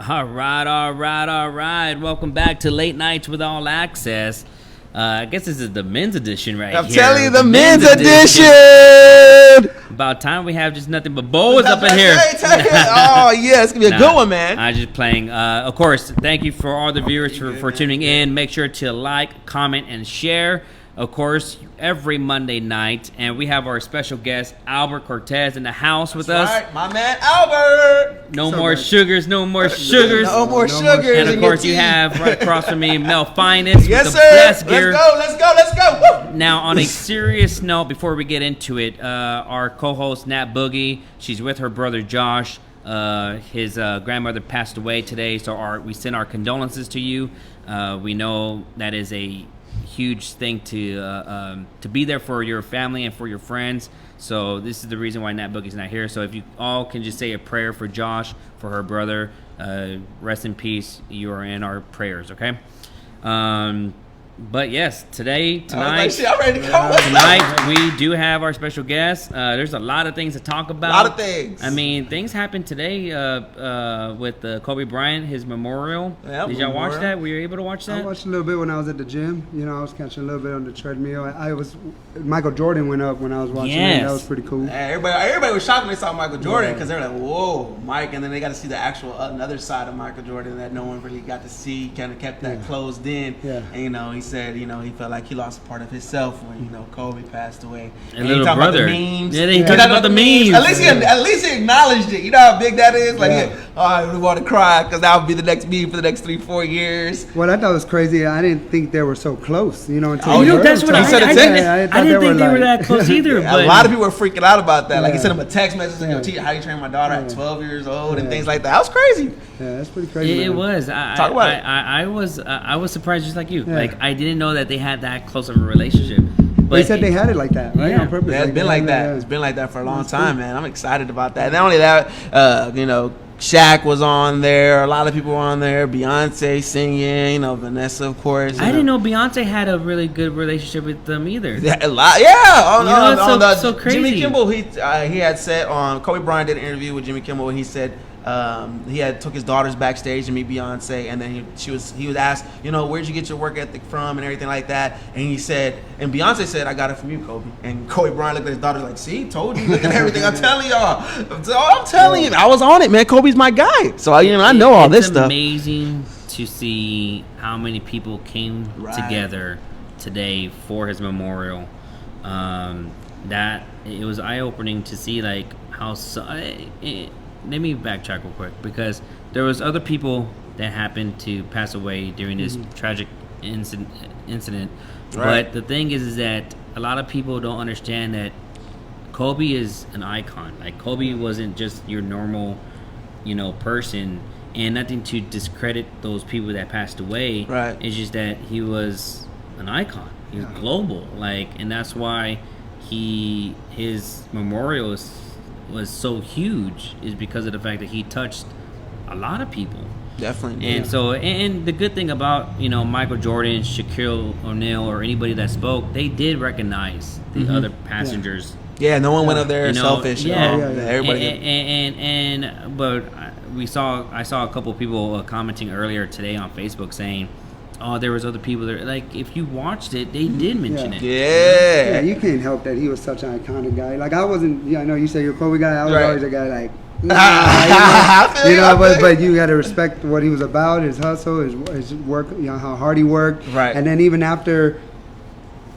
All right. Welcome back to Late Nights with All Access. I guess this is the men's edition right here. I'm telling you, the men's edition. About time we have just nothing but bows up in here. Oh, yeah, it's going to be a good one, man. I'm just playing. Of course, thank you for all the viewers for tuning in. Make sure to like, comment, and share. Of course, every Monday night. And we have our special guest, Albert Cortez, in the house with us. Right, my man, Albert. No more sugars. No more sugars. And, of course, you have right across from me, Mel Finest. Yes, with the sir. best gear. Let's go. Woo. Now, on a serious note, before we get into it, our co-host, Nat Boogie, she's with her brother, Josh. His grandmother passed away today, so we send our condolences to you. We know that is a huge thing to be there for your family and for your friends. So this is the reason why Nat Boogie's not here. So if you all can just say a prayer for Josh, for her brother, rest in peace. You are in our prayers, okay? But yes, tonight, we do have our special guest. There's a lot of things to talk about. A lot of things. I mean, things happened today with Kobe Bryant, his memorial. Yeah, Did y'all watch that? Were you able to watch that? I watched a little bit when I was at the gym. You know, I was catching a little bit on the treadmill. Michael Jordan went up when I was watching it. That was pretty cool. Hey, everybody was shocked when they saw Michael Jordan because they were like, whoa, Mike. And then they got to see the actual another side of Michael Jordan that no one really got to see. Kind of kept that closed in. Yeah. And, he said, he felt like he lost a part of himself when, Kobe passed away. And little brother. About the memes. Yeah, they talked about the memes. At least he acknowledged it. You know how big that is? Like, I really want to cry because that would be the next meme for the next 3-4 years. What I thought was crazy, I didn't think they were so close, until that's what I didn't think they were that close either. But a lot of people were freaking out about that. Like, he sent him a text message like, teacher, how you train my daughter at 12 years old and things like that. That was crazy. Yeah, that's pretty crazy. It was. Talk about it. I was surprised just like you. Yeah. Like, I didn't know that they had that close of a relationship. But they said they had it like that, right? Yeah. On purpose. Yeah, it's been like that. It's been like that for a long time, man. I'm excited about that. Not only that, Shaq was on there. A lot of people were on there. Beyonce singing. Vanessa, of course. I didn't know Beyonce had a really good relationship with them either. Yeah, a lot. Yeah. On so crazy. Jimmy Kimmel, he had said on Kobe Bryant did an interview with Jimmy Kimmel, and he said he had took his daughters backstage to meet Beyonce, and then he was asked, where'd you get your work ethic from and everything like that, and he said, and Beyonce said, I got it from you, Kobe. And Kobe Bryant looked at his daughters like, see, told you, look at everything I'm telling y'all. I'm telling you, I was on it, man. Kobe's my guy, so I know all this stuff. It's amazing to see how many people came together today for his memorial. That it was eye opening to see like how. Let me backtrack real quick because there was other people that happened to pass away during this tragic incident. Right. But the thing is that a lot of people don't understand that Kobe is an icon. Like, Kobe wasn't just your normal, person, and nothing to discredit those people that passed away. Right. It's just that he was an icon. He was global. And that's why his memorial was so huge, is because of the fact that he touched a lot of people. Definitely. And so, and the good thing about, Michael Jordan, Shaquille O'Neal, or anybody that spoke, they did recognize the other passengers. Yeah, no one went up there selfish. Everybody. But I saw a couple of people commenting earlier today on Facebook saying, oh, there was other people there. Like, if you watched it, they did mention it. Yeah. You can't help that he was such an iconic guy. Like, I wasn't, I know you say you're a Kobe guy. I was always a guy like, but you got to respect what he was about, his hustle, his work, how hard he worked. Right. And then even after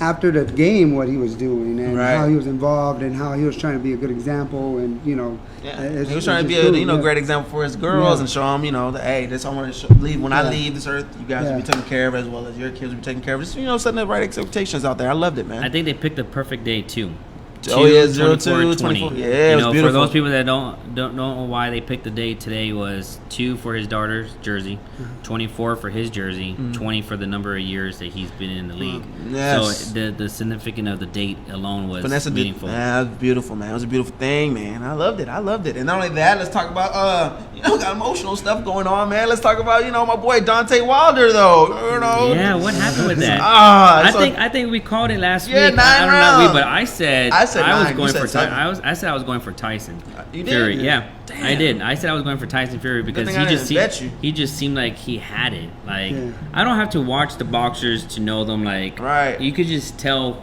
the game, what he was doing and how he was involved and how he was trying to be a good example and, he was trying to be a great example for his girls and show them, that, hey, this I want to leave. When I leave this earth, you guys will be taken care of as well as your kids will be taken care of. Just, setting the right expectations out there. I loved it, man. I think they picked the perfect day, too. 02, 24. Yeah, it was beautiful. For those people that don't know why they picked the date, today was 2 for his daughter's jersey, 24 for his jersey, 20 for the number of years that he's been in the league. Yes. So the significance of the date alone was meaningful. It was beautiful, man. It was a beautiful thing, man. I loved it. And not only that, let's talk about got emotional stuff going on, man. Let's talk about my boy Dante Wilder, though. Yeah, what happened with that? I think we called it last week. Yeah, 9 rounds. But I said said I was 9. going You said for 7. I said I was going for Tyson. You did? Fury. Yeah, Damn. I did. I said I was going for Tyson Fury because thing I didn't bet you. he just seemed like he had it. Like Yeah. I don't have to watch the boxers to know them. Like Right. you could just tell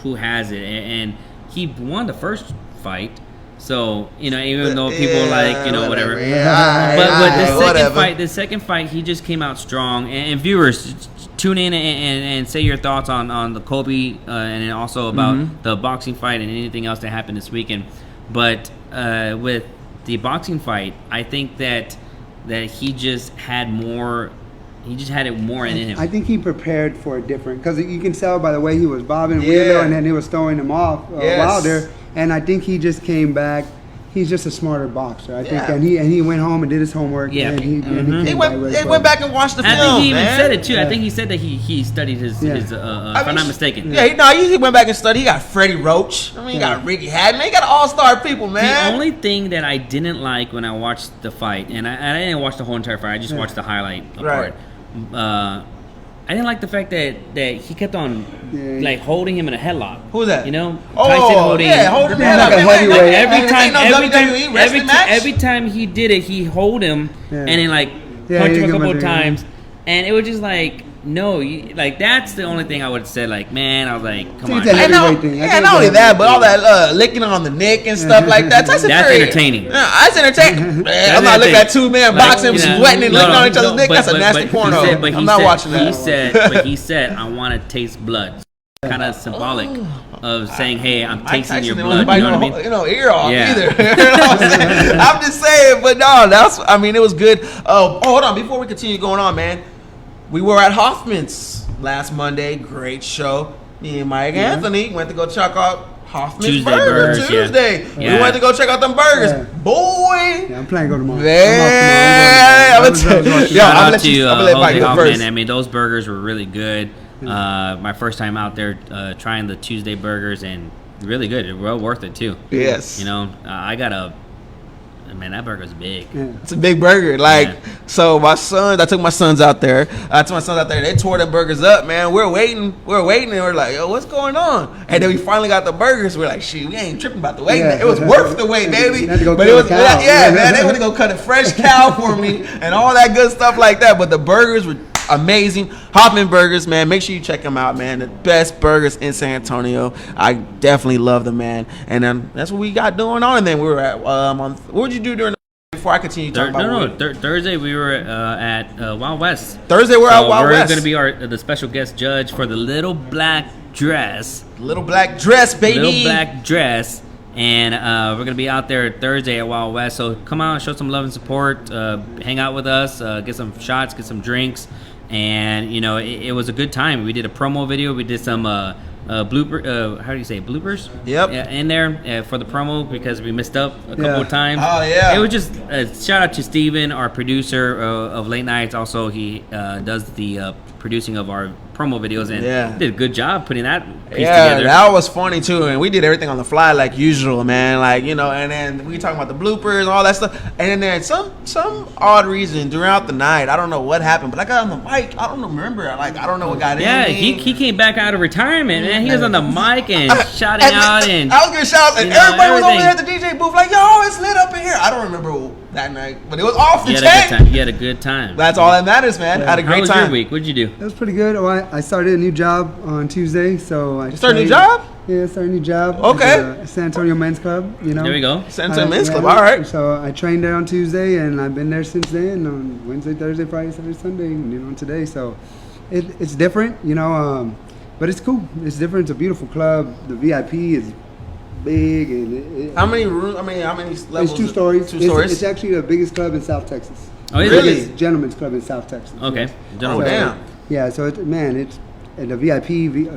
who has it, and he won the first fight. So even though people whatever. Yeah, But the second fight, he just came out strong. And viewers, tune in and say your thoughts on the Kobe and also about the boxing fight and anything else that happened this weekend. But with the boxing fight, I think that he just had more. He just had it more in him. I think he prepared for a different, because you can tell by the way he was bobbing Yeah. Wheeler, and then he was throwing him off Yes. Wilder. And I think he just came back. He's just a smarter boxer, I think, Yeah. and he went home and did his homework. Yeah. and he He came back very went close. back and watched the I film. think he even man. said it too. I Yeah. think he said that he studied his Yeah. if I'm not mistaken. Yeah, he went back and studied. He got Freddie Roach. I mean, he got Ricky Hatton. He got all-star people, man. The only thing that I didn't like when I watched the fight, and I didn't watch the whole entire fight, I just watched the highlight part. I didn't like the fact that he kept on like holding him in a headlock. Who's that? Tyson holding him Like a heavyweight. every time he did it, he hold him and then punch him a couple of times, and it was just like. No, that's the only thing I would have said. Like, man, I was like, come on. It's a heavyweight thing. I Yeah, think not only it's a that, but all heavyweight that licking on the neck and stuff like that. That's entertaining. Yeah, that's entertaining. Man, I'm not looking at two men Like, boxing, sweating and licking on each other's neck. That's a nasty porno. I'm not watching that. He said, I want to taste blood. Kind of symbolic of saying, hey, I'm tasting your blood. You know what I mean? Ear off Yeah. either. You know what I'm saying? I'm just saying, but no, it was good. Hold on, before we continue going on, man, we were at Hoffman's last Monday. Great show. Me and Mike Anthony went to go check out Hoffman's Tuesday Burgers. burgers, Tuesday. yeah. We went to go check out them burgers. Yeah. Boy. Yeah, I'm planning to go tomorrow. Yeah, I'm Shout out to Mike Jose go Hoffman. first. I mean, those burgers were really good. My first time out there trying the Tuesday burgers, and really good. Well worth it too. Yes. Man, that burger's big. Yeah. It's a big burger. So I took my sons out there. They tore them burgers up, man. We're waiting, and we're like, yo, what's going on? And then we finally got the burgers. We're like, shit, we ain't tripping about the wait. Yeah. It was worth the wait, baby. You had to go But cut it was, a cow. man, they went to go cut a fresh cow for me and all that good stuff like that. But the burgers were amazing. Hoffman Burgers, man. Make sure you check them out, man. The best burgers in San Antonio. I definitely love them, man. And that's what we got going on. And then we were at what would you do during the before I continue talking about Thursday we were at Wild West. Thursday we're at Wild West. We're going to be the special guest judge for the Little Black Dress. Little Black Dress, baby. Little Black Dress. And we're going to be out there Thursday at Wild West. So come out, show some love and support. Hang out with us. Get some shots, get some drinks. And, it was a good time. We did a promo video. We did some blooper. How do you say bloopers? Yep. Yeah, in there for the promo because we missed up a couple of times. Oh yeah. It was just shout out to Steven, our producer of Late Nights. Also, he does the producing of our promo videos and did a good job putting that piece together. That was funny too, and we did everything on the fly like usual, man. And then we talking about the bloopers and all that stuff. And then some odd reason throughout the night, I don't know what happened, but I got on the mic. I don't remember. I don't know what got in. Yeah, me. he came back out of retirement, man. He was on the mic and shouting out, and I was giving shouts, and everybody was over there at the DJ booth like, "Yo, it's lit up in here." I don't remember that night, but it was off the chain. You had a good time. That's all that matters, man. I had a great How was time. your week? What'd you do? It was pretty good. Oh, I started a new job on Tuesday, so I started a new job? Yeah, I started a new job. Okay. At the San Antonio Men's Club. There we go. San Antonio Men's Club. All right. So I trained there on Tuesday, and I've been there since then. On Wednesday, Thursday, Friday, Saturday, Sunday, and today. So it's different, but it's cool. It's different. It's a beautiful club. The VIP is big, and How many rooms? How many levels? it's 2 stories. Two stories. It's actually the biggest club in South Texas. Oh, is Really? it? Gentlemen's club in South Texas. Okay. yes. Gentlemen's damn. Yeah, so it's the VIP,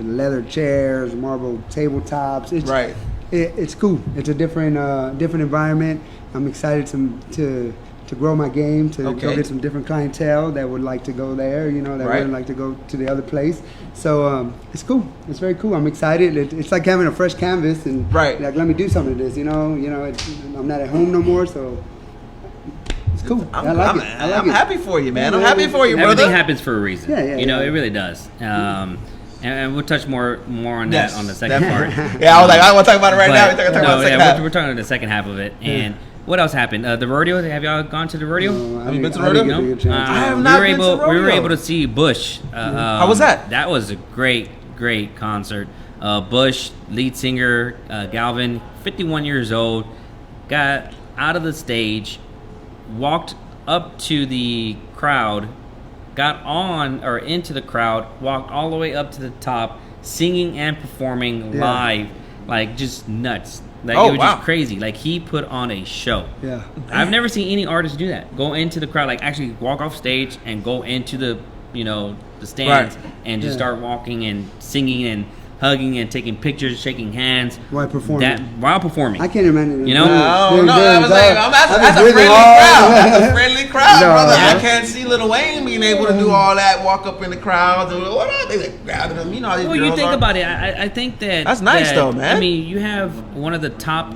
leather chairs, marble tabletops. It's, Right. It's cool. It's a different environment. I'm excited to grow my game, to go get some different clientele that would like to go there, that wouldn't like to go to the other place. So it's cool. It's very cool. I'm excited. It's like having a fresh canvas and like, let me do some of this. I'm not at home no more, so it's cool. I like it. I'm happy for you, man. I'm happy for you, brother. Everything happens for a reason. Yeah. It really does. And we'll touch more on Yes, that on the second part. Yeah, I was like, I want to talk about it right now. We're talking about the second half. We're talking about the second half of it. And what else happened? The rodeo. Have y'all gone to the rodeo? Have you been to the rodeo? No. I have not been to the rodeo. We were able to see Bush. How was that? That was a great concert. Bush, lead singer, Galvin, 51 years old, got out of the stage, walked up to the crowd, got on or into the crowd, walked all the way up to the top, singing and performing live, like just nuts. Like it was just crazy. Like he put on a show. Yeah, I've never seen any artist do that. Go into the crowd, like actually walk off stage and go into the the stands and just start walking and singing and hugging and taking pictures, shaking hands while performing. While performing. I can't imagine. No, that's a friendly crowd. That's a friendly crowd, brother. I can't see Lil Wayne being able to do all that, walk up in the crowds and what up? They like grabbing them. You know how these girls you think are. about it. I think that's nice though, man. I mean, you have one of the top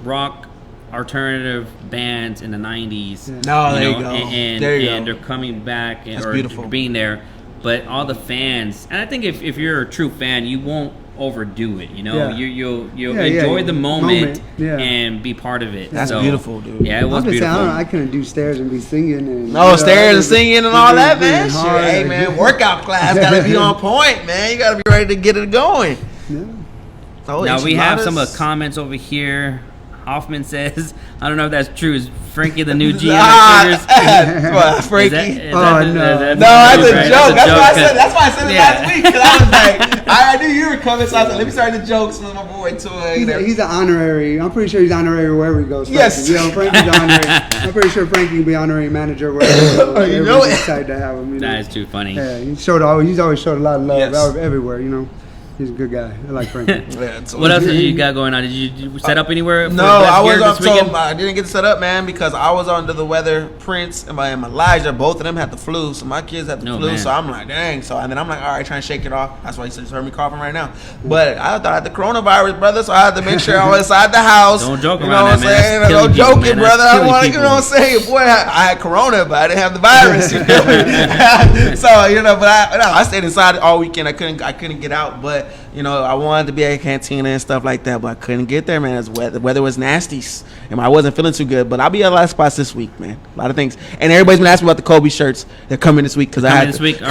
rock alternative bands in the 90s. Yeah. No, there you go. And they're coming back or beautiful. Being there. But all the fans, and I think if you're a true fan, you won't overdo it. You'll enjoy the moment and be part of it. That's beautiful, dude. Yeah, it was beautiful. I couldn't do stairs and be singing. And, stairs and singing and all that, man. Hey, man, workout class gotta be on point, man. You gotta be ready to get it going. Yeah. Now we have some comments over here. Hoffman says, I don't know if that's true. Is Frankie the new GM? Frankie. No, that's a joke. That's why I said it last week. Because I was like, I knew you were coming, so I said, let me start the jokes with my boy Toy. He's an honorary. I'm pretty sure he's honorary wherever he goes. Yes. Frankie's honorary. I'm pretty sure Frankie will be honorary manager wherever he goes. Everybody's excited to have him. That is too funny. Yeah, he's always showed a lot of love everywhere. He's a good guy. I like Frankie. What else did you got going on? Did you set up anywhere? No, I was up. So I didn't get to set up, man, because I was under the weather. Prince and Elijah, both of them had the flu. So my kids had the flu. Man. So I'm like, dang. So and then I'm like, all right, trying to shake it off. That's why you just heard me coughing right now. But I thought I had the coronavirus, brother. So I had to make sure I was inside the house. Don't joke around that, man. Don't joke it, brother. I don't want to, what I'm saying, boy, I had corona, but I didn't have the virus. You feel me? So but I stayed inside all weekend. I couldn't get out, but. I wanted to be at a cantina and stuff like that, but I couldn't get there, man. The weather was nasty, and I wasn't feeling too good. But I'll be at a lot of spots this week, man. A lot of things. And everybody's been asking about the Kobe shirts. They're coming this week because this week.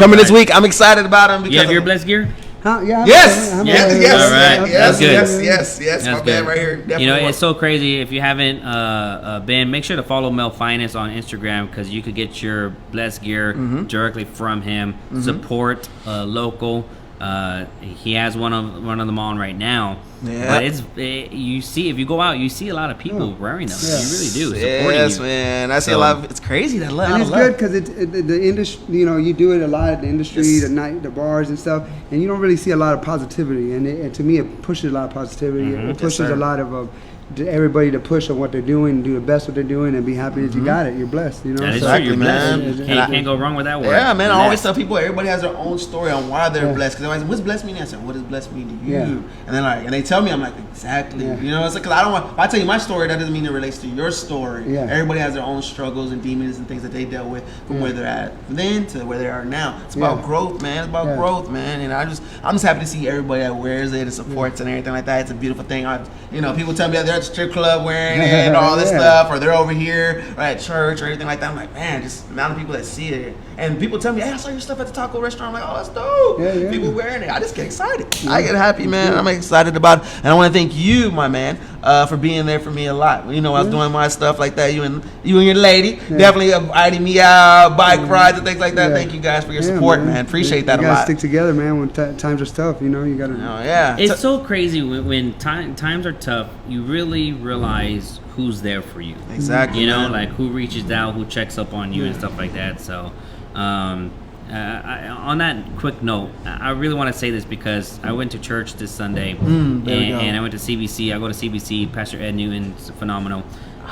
I'm excited about them. You have your blessed gear? Huh? Yeah. Yes. All right. Yes. My bad right here. Definitely it's so crazy. If you haven't been, make sure to follow Mel Finance on Instagram because you could get your blessed gear directly from him. Support local. He has one of them on right now. Yeah. But you see, if you go out, you see a lot of people wearing them. Yeah. You really do. Yes, man. I see a lot of. It's crazy that lot. And it's good because the industry. You do it a lot at the industry, the bars and stuff, and you don't really see a lot of positivity. And to me, it pushes a lot of positivity. It pushes a lot of. Everybody to push on what they're doing, do the best what they're doing, and be happy that you got it. You're blessed, That is true. You're blessed. Can't go wrong with that word. Yeah, man. I always tell people everybody has their own story on why they're blessed. Because everybody's like, what's blessed mean? I said, what does blessed mean to you? And then and they tell me, I'm like, exactly. It's like, because I don't want. If I tell you my story, that doesn't mean it relates to your story. Yeah. Everybody has their own struggles and demons and things that they dealt with from where they're at then to where they are now. It's about growth, man. It's about growth, man. And I'm just happy to see everybody that wears it and supports and everything like that. It's a beautiful thing. People tell me that they're at the strip club wearing it and all this stuff, or they're over here or at church or anything like that. I'm like, man, just the amount of people that see it. And people tell me, hey, I saw your stuff at the taco restaurant. I'm like, oh, that's dope. People wearing it. I just get excited. I get happy, man. I'm excited about it. And I want to thank you, my man, for being there for me a lot. I was doing my stuff like that. You and your lady definitely inviting me out, bike rides and things like that. Thank you guys for your support, man. Appreciate that a lot. You gotta stick together, man. When times are tough, you gotta. Oh yeah. It's so crazy when times are tough. You really realize who's there for you. Exactly. Like who reaches out, who checks up on you and stuff like that. So, on that quick note, I really want to say this because I went to church this Sunday and I went to CBC. I go to CBC. Pastor Ed Newton's phenomenal,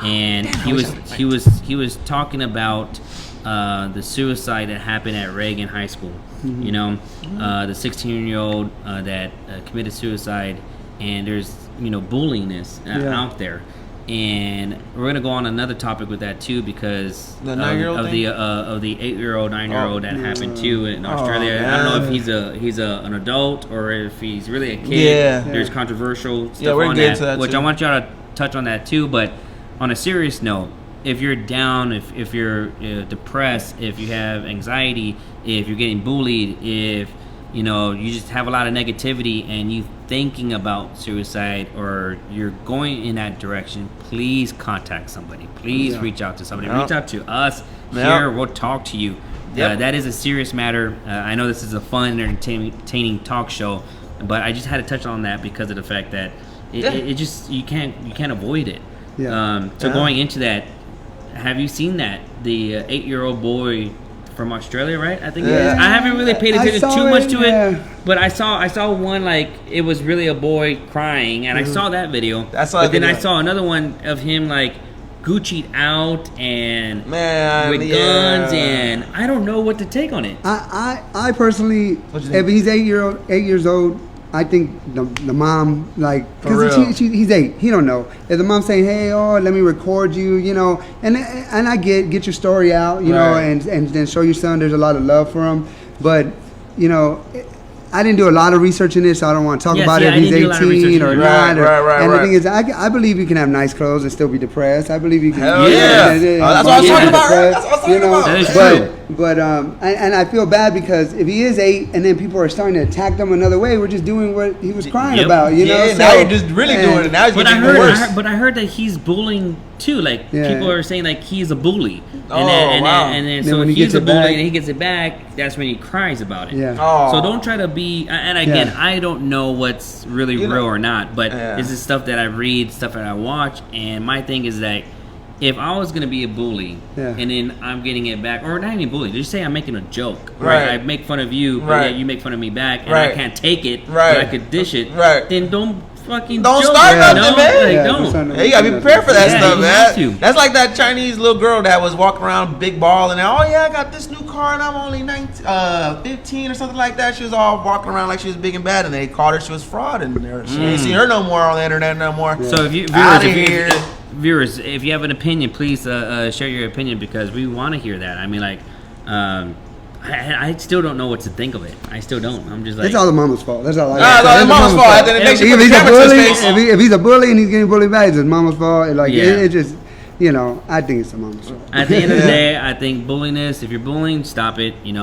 and he was talking about the suicide that happened at Reagan High School. The 16-year-old that committed suicide, and there's bullying out there. And we're gonna go on another topic with that too, because the 9-year-old of the 8-year-old, 9-year-old that happened too in Australia. I don't know if he's an adult or if he's really a kid. Yeah. There's controversial stuff we're on getting that, to that which too. I want y'all to touch on that too. But on a serious note, if you're down, if you're depressed, if you have anxiety, if you're getting bullied, if you just have a lot of negativity and you thinking about suicide or you're going in that direction, please contact somebody. Please reach out to somebody. Yep. Reach out to us Yep. here. We'll talk to you. Yep. That is a serious matter. I know this is a fun, entertaining talk show, but I just had to touch on that because of the fact that it just you can't avoid it. Yeah. Going into that, have you seen that the 8-year-old boy from Australia, right? I think it is. I haven't really paid attention too much to it, but I saw one, like it was really a boy crying, and I saw that video. Then I saw another one of him like Gucci'd out and with guns, and I don't know what to take on it. I personally, if he's 8 years old, I think the mom, like, because he's 8, he don't know. If the mom's saying, hey, let me record you, and I get your story out, you know, and then show your son there's a lot of love for him. But, I didn't do a lot of research in this, so I don't want to talk about it if he's 18 or not. And the thing is, I believe you can have nice clothes and still be depressed. I believe you can. That's what I was talking about. That's what I was talking about. That is true. But and I feel bad because if he is 8 and then people are starting to attack them another way, we're just doing what he was crying about, you know. So, now you're just really doing it. Now it's getting worse. But I heard that he's bullying too. Like people are saying like he's a bully. And then so when if he he's gets a it bully back, and he gets it back, that's when he cries about it. Yeah. So don't try to be. And again, I don't know what's really real or not, but this is stuff that I read, stuff that I watch, and my thing is that if I was gonna be a bully and then I'm getting it back, or not even bully, just say I'm making a joke, right? I make fun of you, but you make fun of me back, and I can't take it, but I could dish it, then don't fucking don't joke, start nothing, man. Don't. You gotta be prepared for that stuff, man. That's like that Chinese little girl that was walking around big ball and I got this new car and I'm only 15 or something like that. She was all walking around like she was big and bad, and they called her she was fraud, and she ain't seen her no more on the internet no more. So if you viewers, if you have an opinion, please share your opinion, because we want to hear that. I mean, like, I still don't know what to think of it. I still don't. I'm just like, it's all the mama's fault. That's all. It's mama's fault. If he's a bully and he's getting bullied back, it's his mama's fault. Like it just, I think it's the mama's fault. At the end of the day, I think bulliness. If you're bullying, stop it. Lame,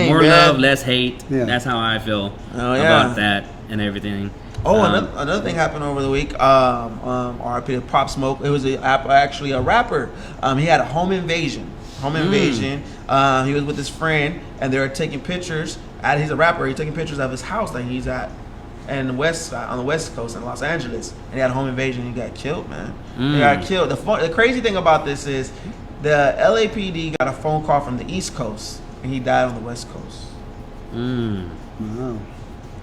more man. love, less hate. That's how I feel about that and everything. Another thing happened over the week. RIP to Pop Smoke. It was actually a rapper. He had a home invasion. He was with his friend, and they were taking pictures. He's a rapper. He's taking pictures of his house that he's at, on the west coast in Los Angeles. And he had a home invasion. He got killed, man. He got killed. The crazy thing about this is the LAPD got a phone call from the East Coast, and he died on the West Coast. Wow.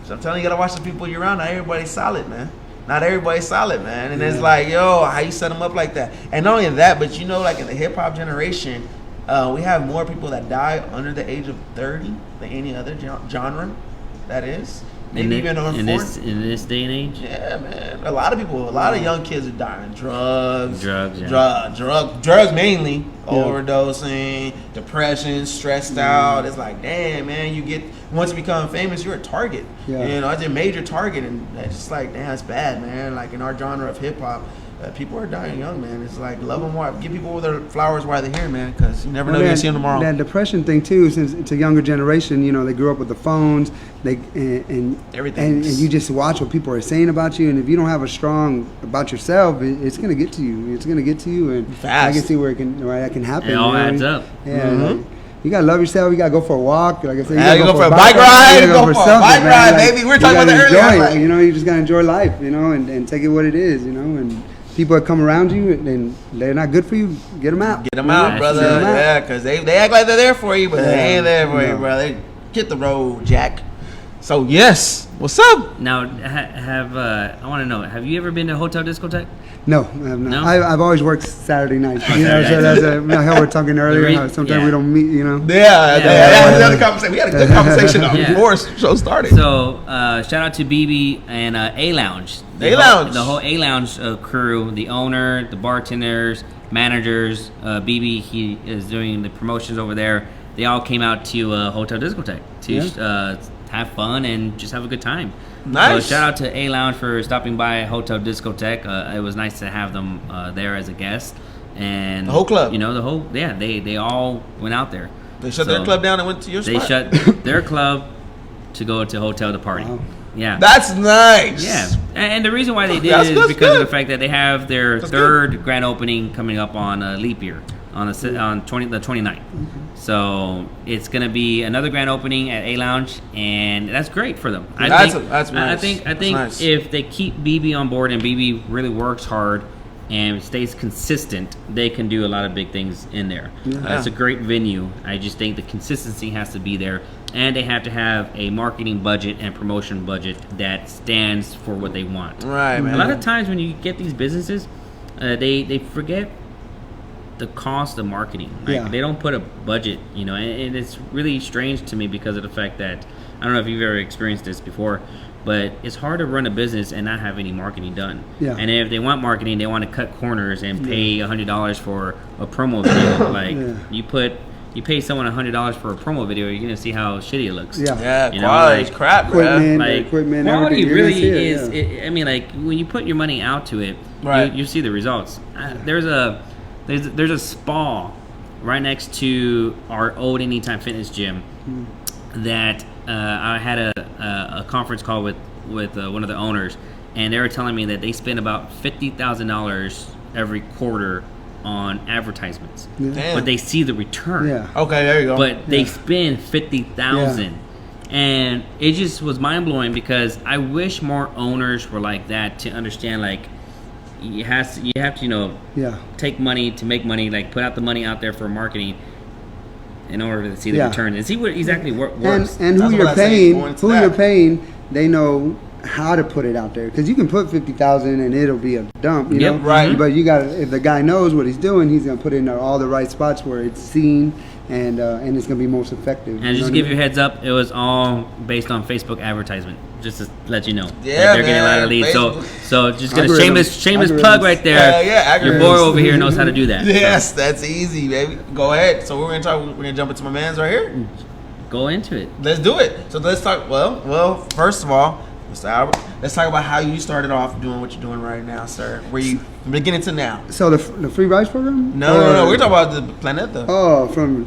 So I'm telling you, you gotta watch the people you're around. Not everybody's solid, man. And it's like, how you set them up like that? And not only that, but like in the hip hop generation, we have more people that die under the age of 30 than any other genre. That is. Maybe even in this day and age. Yeah, man. A lot of young kids are dying. Drugs mainly. Overdosing, depression, stressed out. It's like, damn, man, once you become famous, you're a target. It's a major target, and it's just like, damn, it's bad, man. Like in our genre of hip hop, people are dying young, man. It's like, love them while, give people their flowers while they're here, man, because you never know you're gonna see them tomorrow. That depression thing too, since it's a younger generation, they grew up with the phones, and everything, and you just watch what people are saying about you, and if you don't have a strong about yourself, it's gonna get to you. And fast. I can see where that can happen. It all adds up. Yeah. Like, you gotta love yourself. You gotta go for a walk. Like I said, you gotta go for a bike ride. You gotta go for a bike ride, baby. We were talking about that earlier. Like, you just gotta enjoy life. And take it what it is. And people that come around you and they're not good for you, get them out. Get them out, brother. Yeah, because they act like they're there for you, but they ain't there for you, brother. Hit the road, Jack. So yes, what's up? Now, I want to know, have you ever been to Hotel Discotheque? No, I have not. No? I've always worked Saturday nights. You know, Saturday so that's how we're talking earlier. How sometimes we don't meet. You know. Yeah. Conversation. We had a good conversation before the show started. So shout out to BB and A Lounge. The whole A Lounge crew, the owner, the bartenders, managers. BB, he is doing the promotions over there. They all came out to Hotel Discotheque to have fun and just have a good time. Nice. So shout out to A Lounge for stopping by Hotel Discotheque. It was nice to have them there as a guest. And the whole club. You know, they all went out there. They shut their club down and went to your spot? They shut their club to go to hotel to party. Wow. Yeah. That's nice. Yeah. And the reason why they did is because of the fact that they have their third grand opening coming up on leap year on the 29th. Mm-hmm. So it's going to be another grand opening at A Lounge, and that's great for them. That's nice. I think nice. If they keep BB on board and BB really works hard and stays consistent, they can do a lot of big things in there. Yeah. It's a great venue. I just think the consistency has to be there, and they have to have a marketing budget and promotion budget that stands for what they want. Right, man. A lot of times when you get these businesses, they forget the cost of marketing. Like, they don't put a budget, you know, and it's really strange to me because of the fact that, I don't know if you've ever experienced this before, but it's hard to run a business and not have any marketing done. Yeah. And if they want marketing, they want to cut corners and pay $100 for a promo video. Like you pay someone $100 for a promo video, you're gonna see how shitty it looks. Yeah, you quality crap, equipment, bro. Like equipment, quality really is. I mean, like when you put your money out to it, you see the results. There's a spa right next to our old Anytime Fitness gym that I had a conference call with one of the owners, and they were telling me that they spend about $50,000 every quarter on advertisements, but they see the return. Yeah. Okay, there you go. But they spend $50,000, and it just was mind blowing because I wish more owners were like that to understand like. You have to, you know, take money to make money, like put out the money out there for marketing in order to see the return and see what exactly works. And who you're paying, they know how to put it out there, because you can put 50,000 and it'll be a dump, you know. Right. But you got to, if the guy knows what he's doing, he's gonna put it in all the right spots where it's seen and it's gonna be most effective. And just to give you a heads up, it was all based on Facebook advertisement. Just to let you know, they're getting a lot of leads. So just get a shameless plug right there. Yeah, your boy over here knows how to do that. Yes, that's easy, baby. Go ahead. So we're gonna jump into my man's right here. Go into it. Let's do it. So let's talk. Well, first of all, Mr. Albert, let's talk about how you started off doing what you're doing right now, sir. Where you from beginning to now? So the free rice program? No. We're talking about the Planeta. Oh, from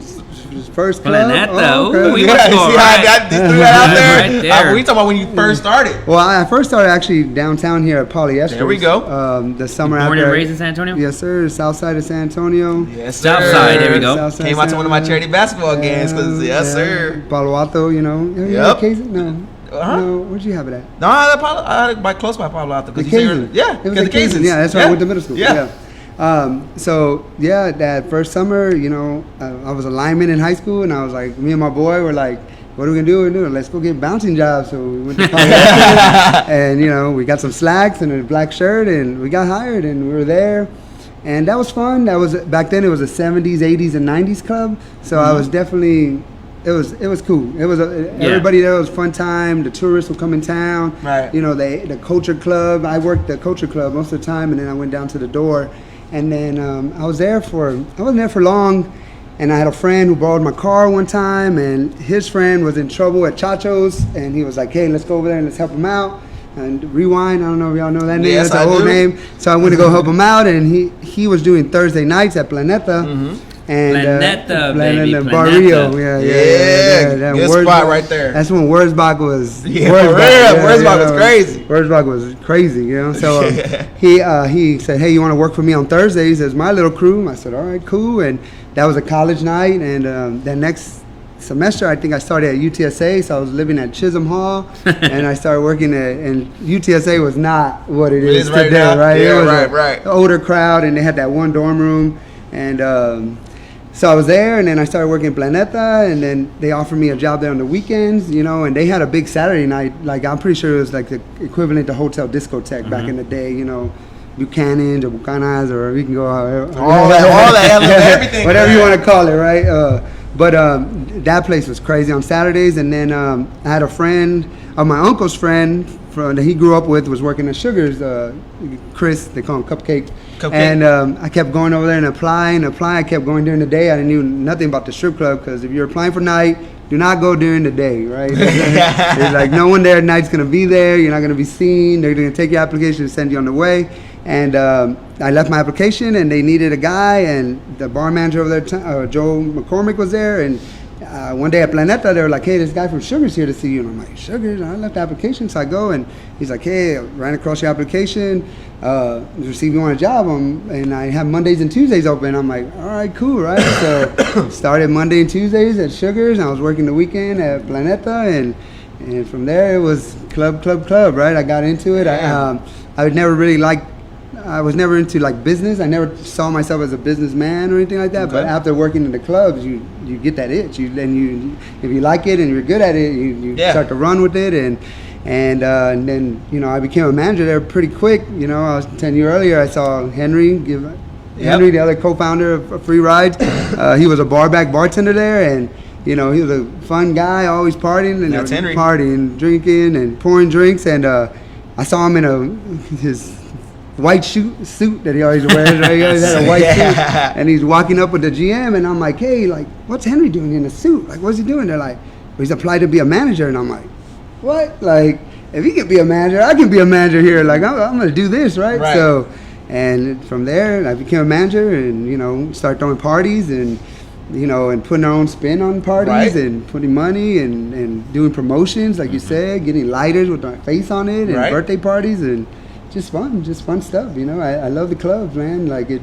first club. Planeta. Oh, okay. See how I just threw that out there? Right there. We talking about when you first started. Well, I first started actually downtown here at Polyester. There we go. The summer Born after. and raised in San Antonio? Yes, sir. South side of San Antonio. Yes, sir. South side. There we go. Came out to one of my charity basketball games because yes, sir. Palo Alto, you know. Yep. No. No, where'd you have it at? No, I had it by close by Palo Alto. The Cajuns. Yeah, it was the Cajuns. Yeah, that's where I went to middle school. Yeah. That first summer, you know, I was a lineman in high school, and I was like, me and my boy were like, what are we gonna do? Let's go get bouncing jobs. So we went to Polyester, and you know, we got some slacks and a black shirt, and we got hired, and we were there. And that was fun. That was back then. It was a 70s, 80s, and 90s club. So I was definitely. It was cool. It was everybody there. It was a fun time. The tourists would come in town. Right. You know, the culture club. I worked the culture club most of the time, and then I went down to the door, and then I wasn't there for long, and I had a friend who borrowed my car one time, and his friend was in trouble at Chacho's, and he was like, "Hey, let's go over there and let's help him out." And Rewind, I don't know if y'all know that name. Yes, that's an old name. So I went to go help him out, and he was doing Thursday nights at Planeta. Mm-hmm. And Planeta, Barrio, yeah, good spot right there. That's when Wurzbach was. Wurzbach was crazy. Wurzbach was crazy, you know. So he said, "Hey, you want to work for me on Thursdays as my little crew?" I said, "All right, cool." And that was a college night. And the next semester, I think I started at UTSA, so I was living at Chisholm Hall, and I started working and UTSA was not what it is today, right? Yeah, it was right. an older crowd, and they had that one dorm room, and. So I was there, and then I started working in Planeta, and then they offered me a job there on the weekends, you know, and they had a big Saturday night. Like, I'm pretty sure it was like the equivalent to Hotel Discotheque back in the day, you know, Buchanan's or Buchanan's, or we can go all that, everything. Whatever you want to call it, right? But that place was crazy on Saturdays, and then I had a friend, my uncle's friend that he grew up with was working at Sugar's, Chris, they call him Cupcake. And I kept going over there and applying. I kept going during the day. I knew nothing about the strip club, because if you're applying for night, do not go during the day, right? There's like no one there at night's going to be there. You're not going to be seen. They're going to take your application and send you on the way. And I left my application, and they needed a guy, and the bar manager over there, Joe McCormick, was there. And one day at Planeta, they were like, hey, this guy from Sugar's here to see you. And I'm like, Sugar's? I left the application. So I go, and he's like, hey, I ran across your application, received you on a job, and I have Mondays and Tuesdays open. I'm like, all right, cool, right? So started Monday and Tuesdays at Sugar's, and I was working the weekend at Planeta, and from there it was club, right? I got into it. I would never really I was never into like business. I never saw myself as a business-man or anything like that. Okay. But after working in the clubs, you get that itch. If you like it and you're good at it, you start to run with it. And then, you know, I became a manager there pretty quick. You know, I was 10 years earlier. I saw Henry, the other co-founder of Free Rides. He was a bartender there, and you know, he was a fun guy, always partying and partying, drinking and pouring drinks. And I saw him in his white suit that he always wears, right? He always had a white suit, and he's walking up with the GM, and I'm like, hey, like, what's Henry doing in a suit? Like, what's he doing? They're like, well, he's applied to be a manager, and I'm like, what? Like, if he can be a manager, I can be a manager here. Like, I'm gonna do this, right? So, and from there, I became a manager, and you know, started throwing parties, and you know, and putting our own spin on parties, and putting money, and doing promotions, like you said, getting lighters with my face on it, and birthday parties, and just fun stuff, you know. I love the clubs, man. Like, you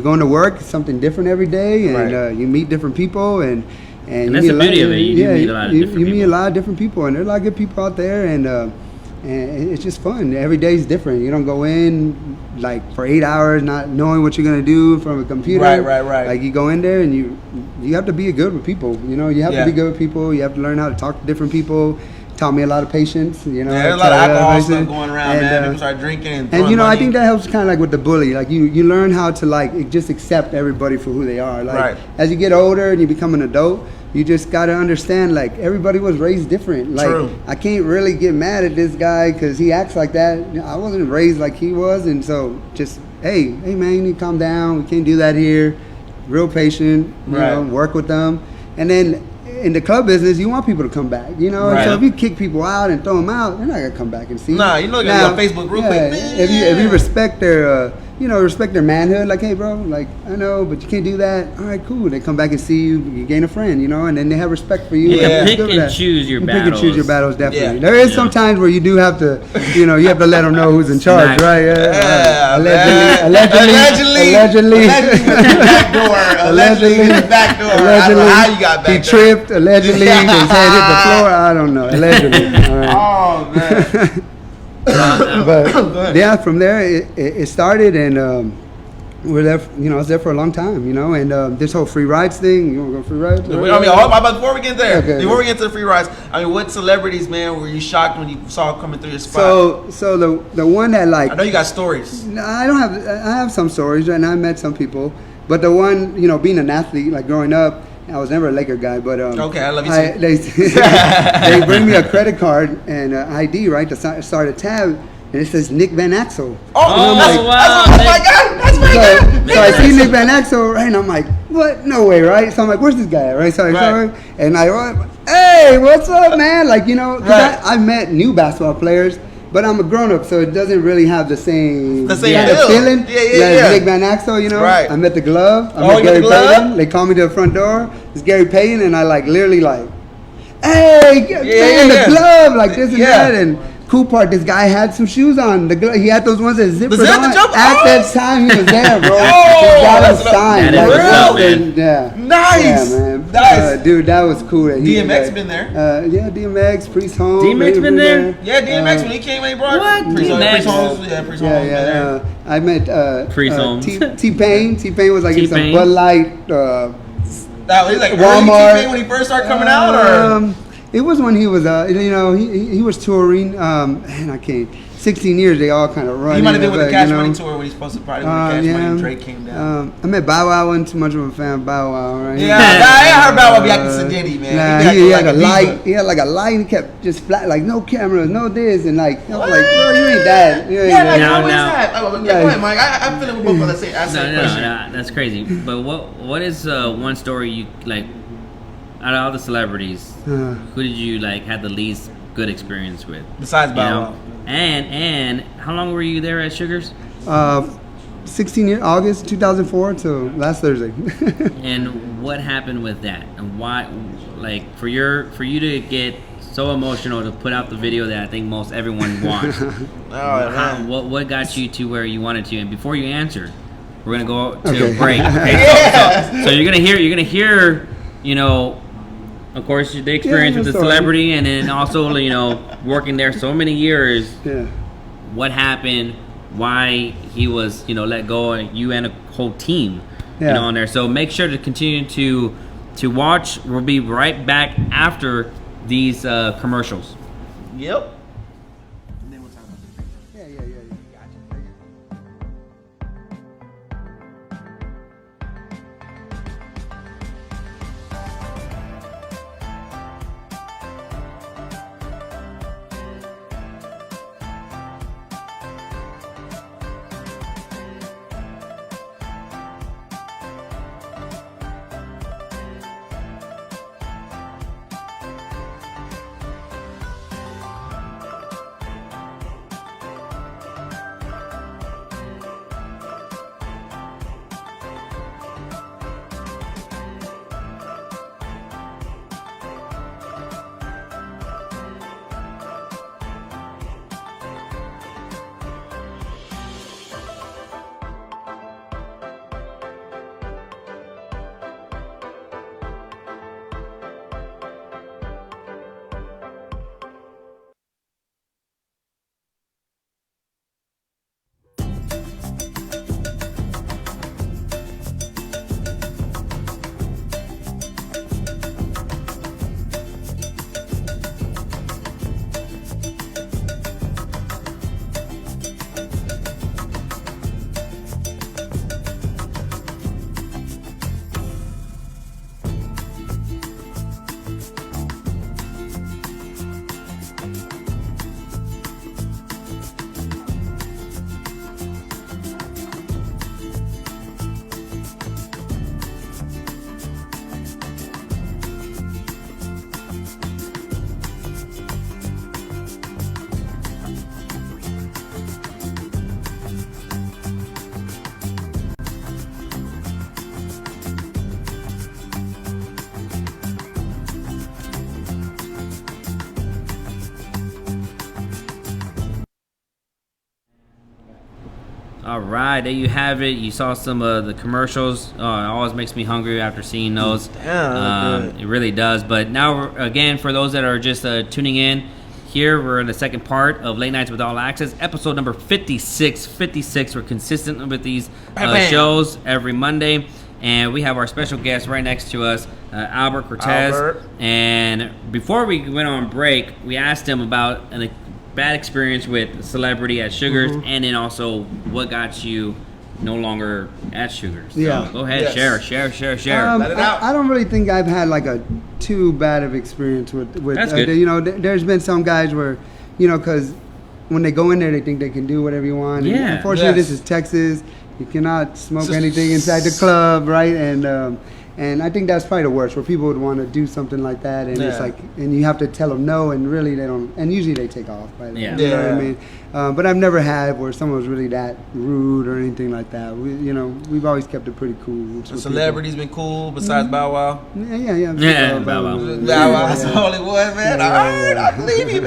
go into work, it's something different every day, and you meet different people, and that's the beauty of it. You meet a lot of different people. You meet a lot of different people, and there are a lot of good people out there, and it's just fun. Every day is different. You don't go in like for 8 hours not knowing what you're gonna do from a computer. Right. Like, you go in there and you have to be good with people. You know, you have to be good with people. You have to learn how to talk to different people. Taught me a lot of patience, you know. There's a lot of alcohol stuff going around, man. People start drinking and you know, money. I think that helps kind of like with the bully. Like, you learn how to like just accept everybody for who they are. Like, as you get older and you become an adult, you just got to understand, like, everybody was raised different. Like, I can't really get mad at this guy because he acts like that. I wasn't raised like he was, and so just, hey man, you need to calm down. We can't do that here. Real patient, you know, work with them. And then in the club business, you want people to come back, you know. So if you kick people out and throw them out, they're not gonna come back and see you. Nah, you look at your Facebook real quick. If you respect their, respect their manhood, like, hey, bro, like, I know, but you can't do that. All right, cool. They come back and see you. You gain a friend, you know, and then they have respect for you. Pick and choose your battles. Pick and choose your battles, definitely. There is some times where you do have to, you know, you have to let them know who's in charge, right? Allegedly. Allegedly. Allegedly. Back door. I don't know how you got back He tripped. Allegedly. His head hit the floor. I don't know. Allegedly. Oh, man. But yeah, from there it started, and we're there. You know, I was there for a long time. You know, and this whole free rides thing. You want to go free rides? Before we get there, before we get to the free rides, I mean, what celebrities, man, were you shocked when you saw coming through your spot? So the one that, like, I know you got stories. I have some stories, and I met some people, but the one, you know, being an athlete, like growing up, I was never a Laker guy, but okay, I love you too. They bring me a credit card and ID, right, to start a tab, and it says Nick Van Axel. Oh my God, that's my God. So I see Nick Van Axel, right, and I'm like, what? No way, right? So I'm like, where's this guy, right? So I saw him, and hey, what's up, man? Like, you know, because I met new basketball players, but I'm a grown-up, so it doesn't really have the same kind of feeling. Yeah. Nick Van Axel, you know. I met the glove. I met Gary Payton. They called me to the front door. It's Gary Payton, and I literally hey, man, the glove, like this and that. And cool part, this guy had some shoes on. He had those ones that zippered on. At that time, he was there, bro. He got a sign. Yeah. Nice. Yeah, man. Nice. Dude, that was cool. DMX been there. DMX, Priest Holmes. DMX been there? Yeah, DMX when he came in, bro. What? Priest Holmes. Yeah, Priest Holmes. I met Priest Holmes. T-Pain. T-Pain was like in some Bud Light That was like Walmart. early 2K when he first started coming out, or it was when he was, he was touring. Man, I can't. 16 years, they all kind of run. he might have been with the Cash Money tour when he's supposed to probably with Cash Money. And Drake came down. I met Bow Wow. Wasn't too much of a fan of Bow Wow, right? Yeah, I heard Bow Wow be acting sedity, man. Nah, he had like a light. He had like a light. And he kept just flat, like no cameras, no this, and like I was like, bro, you ain't that. You ain't Yeah, that. like how is that? Go ahead, Mike. I feel it with both of us. No, that's crazy. But what is one story you like out of all the celebrities? Who did you like had the least good experience with? Besides Bow Wow. And how long were you there at Sugars? 16 years, August 2004 to last Thursday. And what happened with that? And why, like, for you to get so emotional to put out the video that I think most everyone watched? What got you to where you wanted to? And before you answer, we're gonna go to a break. Okay? So you're gonna hear, you know, of course, the experience with the celebrity, and then also, you know, working there so many years. Yeah. What happened? Why he was, you know, let go, and you and a whole team, you know, on there. So make sure to continue to watch. We'll be right back after these commercials. Yep. All right, there you have it. You saw some of the commercials. It always makes me hungry after seeing those. It really does. But now, again, for those that are just tuning in, here we're in the second part of Late Nights with All Access, episode number 56. 56. We're consistent with these shows every Monday. And we have our special guest right next to us, Albert Cortez. And before we went on break, we asked him about a bad experience with celebrity at Sugars, and then also what got you no longer at Sugars. So go ahead, share. Let it out. I don't really think I've had like a too bad of experience with That's good. you know, there's been some guys where, you know, because when they go in there, they think they can do whatever you want. Yeah. And unfortunately, this is Texas. You cannot smoke anything inside the club, right? And I think that's probably the worst, where people would want to do something like that, and it's like, and you have to tell them no, and really they don't, and usually they take off by then. You know what I mean? But I've never had where someone was really that rude or anything like that. We've always kept it pretty cool. The celebrity's been cool besides Bow Wow. Yeah. Bow Wow, that's the only one, man. All right, I believe you,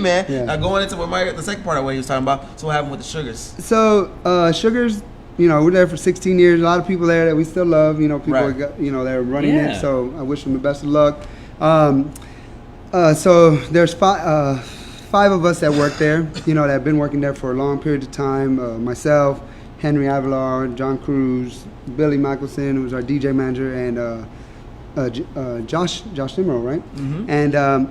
man. Yeah. Now going into the second part of what he was talking about. So what happened with the Sugars? So Sugars, you know, we're there for 16 years. A lot of people there that we still love. You know, people, they're running it. So I wish them the best of luck. So there's five of us that work there. You know, that have been working there for a long period of time. Myself, Henry Avalar, John Cruz, Billy Michelson, who was our DJ manager, and Josh Nimro, right? Mm-hmm. And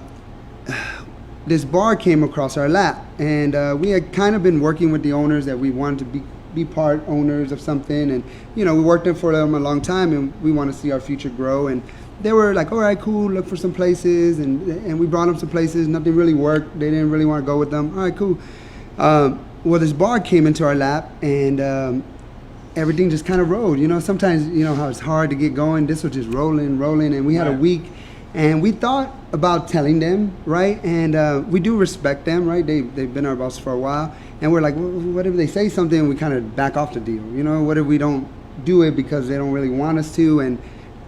this bar came across our lap, and we had kind of been working with the owners that we wanted to be part owners of something, and we worked in for them a long time, and we want to see our future grow. And they were like, all right, cool, look for some places, and we brought them some places. Nothing really worked. They didn't really want to go with them. All right, cool. Well, this bar came into our lap, and everything just kind of rolled. Sometimes how it's hard to get going. This was just rolling, and we had a week, and we thought about telling them, right? And we do respect them, right? They've been our boss for a while, and we're like, what if they say something and we kind of back off the deal? What if we don't do it because they don't really want us to? And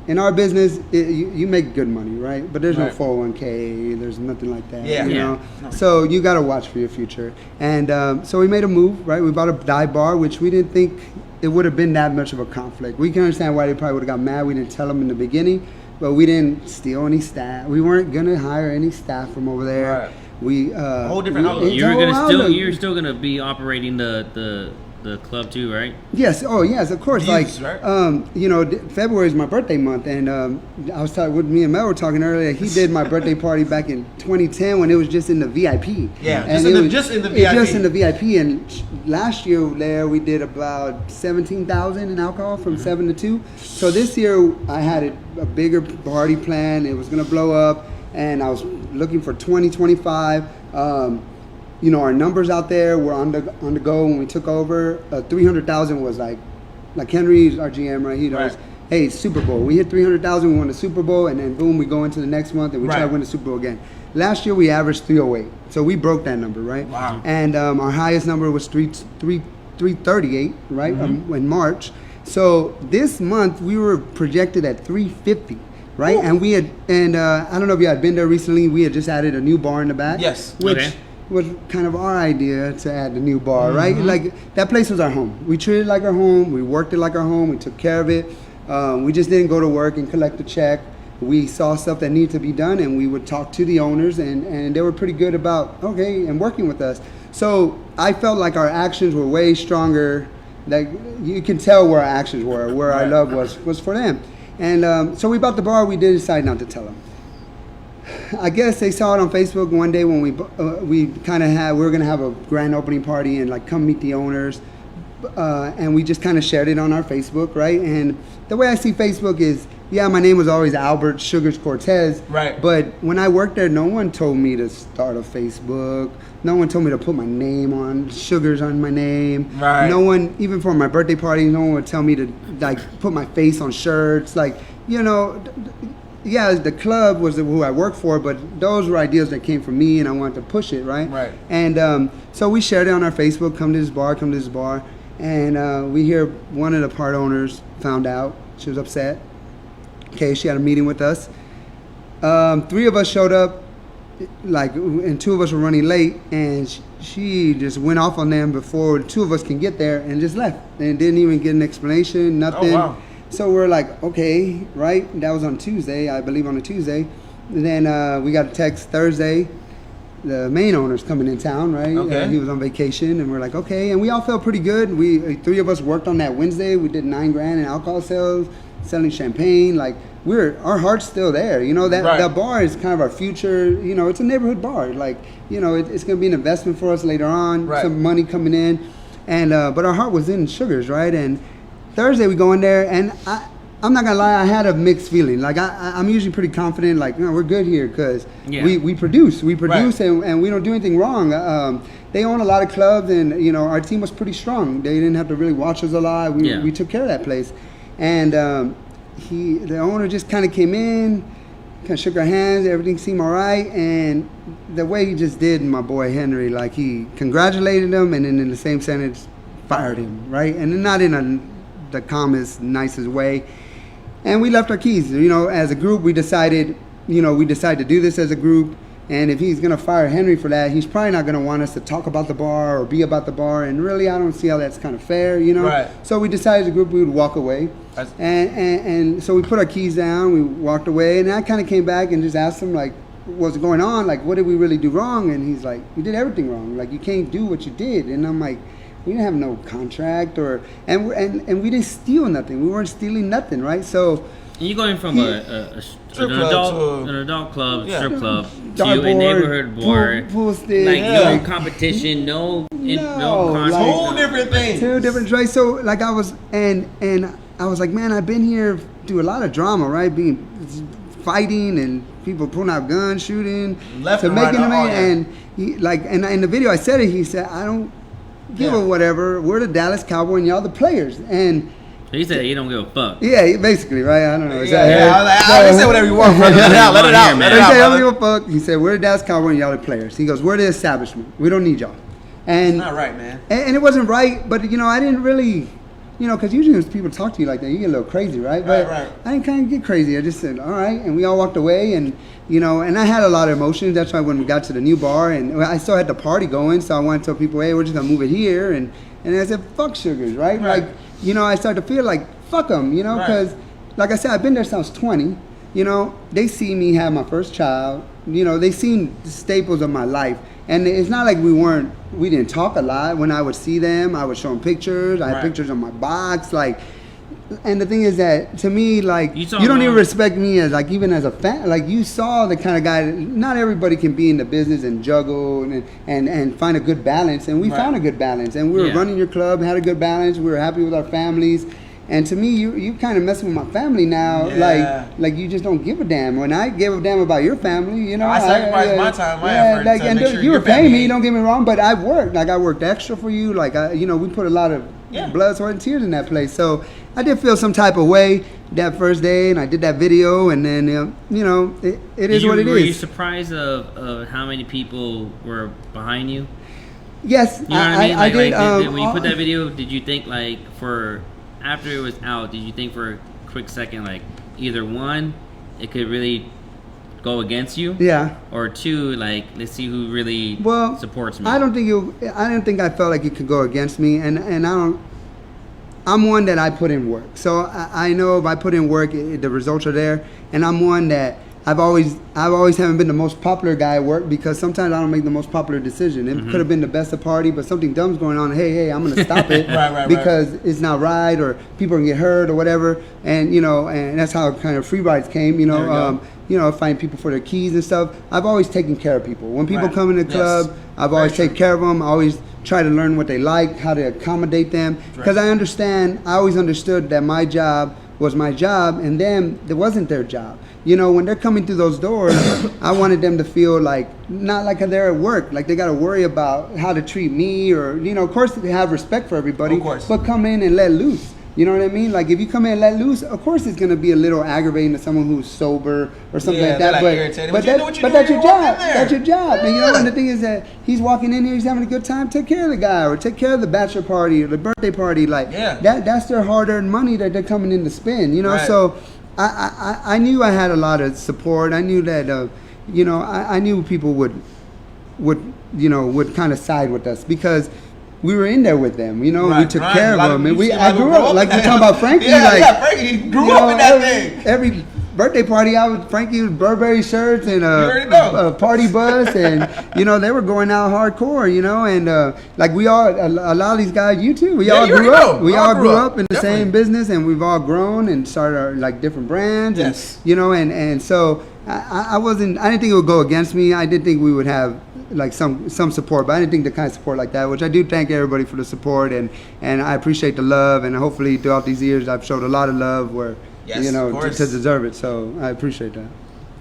in our business, you make good money, right? But there's no 401k, there's nothing like that, No. So you got to watch for your future. And so we made a move, right? We bought a dive bar, which we didn't think it would have been that much of a conflict. We can understand why they probably would have got mad. We didn't tell them in the beginning, but we didn't steal any staff. We weren't going to hire any staff from over there. Right. We a whole different outlook. You're still gonna be operating the club too, right? Yes. Oh, yes. Of course. Views, right? right? February is my birthday month, and I was talking with me and Mel were talking earlier. He did my birthday party back in 2010 when it was just in the VIP. Yeah, and just in the VIP. Just in the VIP. And last year there we did about 17,000 in alcohol from 7 to 2. So this year I had a bigger party plan. It was gonna blow up, and I was looking for 25. Our numbers out there were on the go when we took over. 300,000 was like Henry's our GM, right? He does. Hey, Super Bowl. We hit 300,000. We won the Super Bowl, and then boom, we go into the next month and we try to win the Super Bowl again. Last year we averaged 308, so we broke that number, right? Wow. And our highest number was 338, right? In March. So this month we were projected at 350. Right, and we had, I don't know if you had been there recently. We had just added a new bar in the back. Yes. Which was kind of our idea to add the new bar, right? Like that place was our home. We treated it like our home. We worked it like our home. We took care of it. We just didn't go to work and collect the check. We saw stuff that needed to be done, and we would talk to the owners, and they were pretty good about and working with us. So I felt like our actions were way stronger. Like you can tell where our actions were, where our love was for them. And so we bought the bar. We did decide not to tell them. I guess they saw it on Facebook one day when we were gonna have a grand opening party and like come meet the owners, and we just kind of shared it on our Facebook, right? And the way I see Facebook is, my name was always Albert Sugars Cortez, right? But when I worked there, no one told me to start a Facebook. No one told me to put my name on Sugars on my name. Right. No one, even for my birthday party, no one would tell me to like put my face on shirts. Like, the club was who I worked for, but those were ideas that came from me, and I wanted to push it, right? Right. And so we shared it on our Facebook. Come to this bar, and we hear one of the part owners found out. She was upset. Okay, she had a meeting with us. 3 of us showed up. And 2 of us were running late, and she just went off on them before 2 of us can get there, and just left and didn't even get an explanation, nothing. Oh, wow. So we're like, okay, right? That was on Tuesday, I believe, on a Tuesday. And then we got a text Thursday. The main owner's coming in town, right? Okay. He was on vacation, and we're like, okay. And we all felt pretty good. We 3 of us worked on that Wednesday. We did $9,000 in alcohol sales, selling champagne. Like our heart's still there. That bar is kind of our future. It's a neighborhood bar. Like it's going to be an investment for us later on. Right. Some money coming in, and but our heart was in Sugars, right? And Thursday we go in there, and I'm not gonna lie, I had a mixed feeling. Like I'm usually pretty confident, like we're good here because we produce, Right. and we don't do anything wrong. They own a lot of clubs, and our team was pretty strong. They didn't have to really watch us a lot. We took care of that place, and the owner just kind of came in, kind of shook our hands. Everything seemed all right, and the way he just did my boy Henry, like he congratulated him, and then in the same sentence fired him, right? And not in the calmest, nicest way. And we left our keys. As a group, we decided to do this as a group. And if he's gonna fire Henry for that, he's probably not gonna want us to talk about the bar or be about the bar. And really, I don't see how that's kind of fair, Right. So we decided as a group we would walk away. And so we put our keys down. We walked away, and I kind of came back and just asked him like, what's going on? Like, what did we really do wrong? And he's like, we did everything wrong. Like, you can't do what you did. And I'm like, we didn't have no contract and we didn't steal nothing. We weren't stealing nothing, right? So And you're going from an adult club, strip club, to a Dartboard, neighborhood bar, pool stick, like no competition, no conflict. Whole different things. Two different right. So like I was and I was like, man, I've been here through a lot of drama, right? Being fighting and people pulling out guns, shooting, Left to and making right, it. And he like, and in the video I said it. He said, I don't give a whatever. We're the Dallas Cowboys and y'all the players. And he said you don't give a fuck. yeah, basically, right? I don't know. I was like, I can say whatever you want, brother. Let it out, let it out, man. let it He out, said, I don't brother. give a fuck. He said, we're the Dallas Cowboys and y'all the players. He goes, we're the establishment. We don't need y'all. And It's not right, man. And it wasn't right, but you know, I didn't really, you know, because usually when people talk to you like that, you get a little crazy, right? But Right. I didn't kind of get crazy. I just said, all right, and we all walked away, and you know, and I had a lot of emotions. That's why when we got to the new bar, and I still had the party going, so I wanted to tell people, hey, we're just gonna move it here, and I said, fuck Sugars, right? Like, you know, I started to feel like fuck them, you know, because like I said, I've been there since I was 20. You know, they see me have my first child. You know, they seen the staples of my life. And it's not like we didn't talk a lot. When I would see them, I would show them pictures. I had pictures on my box. Like, and the thing is that to me, like, you don't even respect me as like, even as a fan. Like, you saw the kind of guy, not everybody can be in the business and juggle and find a good balance. And we found a good balance. And we were running your club, had a good balance. We were happy with our families. And to me, you kind of messing with my family now. Like you just don't give a damn. When I give a damn about your family, you know, I sacrificed my time, my effort like, to and make sure you your were paying family me. Don't get me wrong, but I worked. Like I worked extra for you. Like you know, we put a lot of blood, sweat, and tears in that place. So I did feel some type of way that first day, and I did that video, and then you know, it is what it is. Were you surprised of how many people were behind you? Yes, you know what I mean. I did. When you put that video, did you think like after it was out, did you think for a quick second, like, either one, it could really go against you? Yeah. Or two, like, let's see who really supports me. I don't think I felt like it could go against me, and I'm one that I put in work. So I know if I put in work, the results are there, and I'm one that I've always haven't been the most popular guy at work, because sometimes I don't make the most popular decision. It could have been the best of party, but something dumb's going on. Hey, I'm gonna stop it because it's not right, or people are gonna get hurt or whatever. And you know, and that's how kind of free rides came. You know, finding people for their keys and stuff. I've always taken care of people. When people come in the club, I've always taken care of them. I always try to learn what they like, how to accommodate them, because I always understood that my job was my job, and them, it wasn't their job. You know, when they're coming through those doors, I wanted them to feel like, not like they're at work, like they got to worry about how to treat me, or, you know, of course they have respect for everybody, but come in and let loose. You know what I mean? Like, if you come in and let loose, of course it's going to be a little aggravating to someone who's sober or something like that. But that's your job. That's your job. And you know, and the thing is that he's walking in here, he's having a good time. Take care of the guy, or take care of the bachelor party or the birthday party. Like, that's their hard-earned money that they're coming in to spend. You know, so I knew I had a lot of support. I knew that, you know, I knew people would kind of side with us, because we were in there with them, you know. We took care of them, and I grew up like you're talking about Frankie. Frankie grew up in that thing. Every birthday party, Frankie was Burberry shirts and a party bus, and you know, they were going out hardcore, you know, and like a lot of these guys, you too, we all grew up. We all grew up in the same business, and we've all grown and started our like different brands, and you know, and so I didn't think it would go against me. I did think we would have like some support, but I didn't think the kind of support like that, which I do thank everybody for the support, and I appreciate the love, and hopefully throughout these years I've showed a lot of love where you know, to deserve it, so I appreciate that.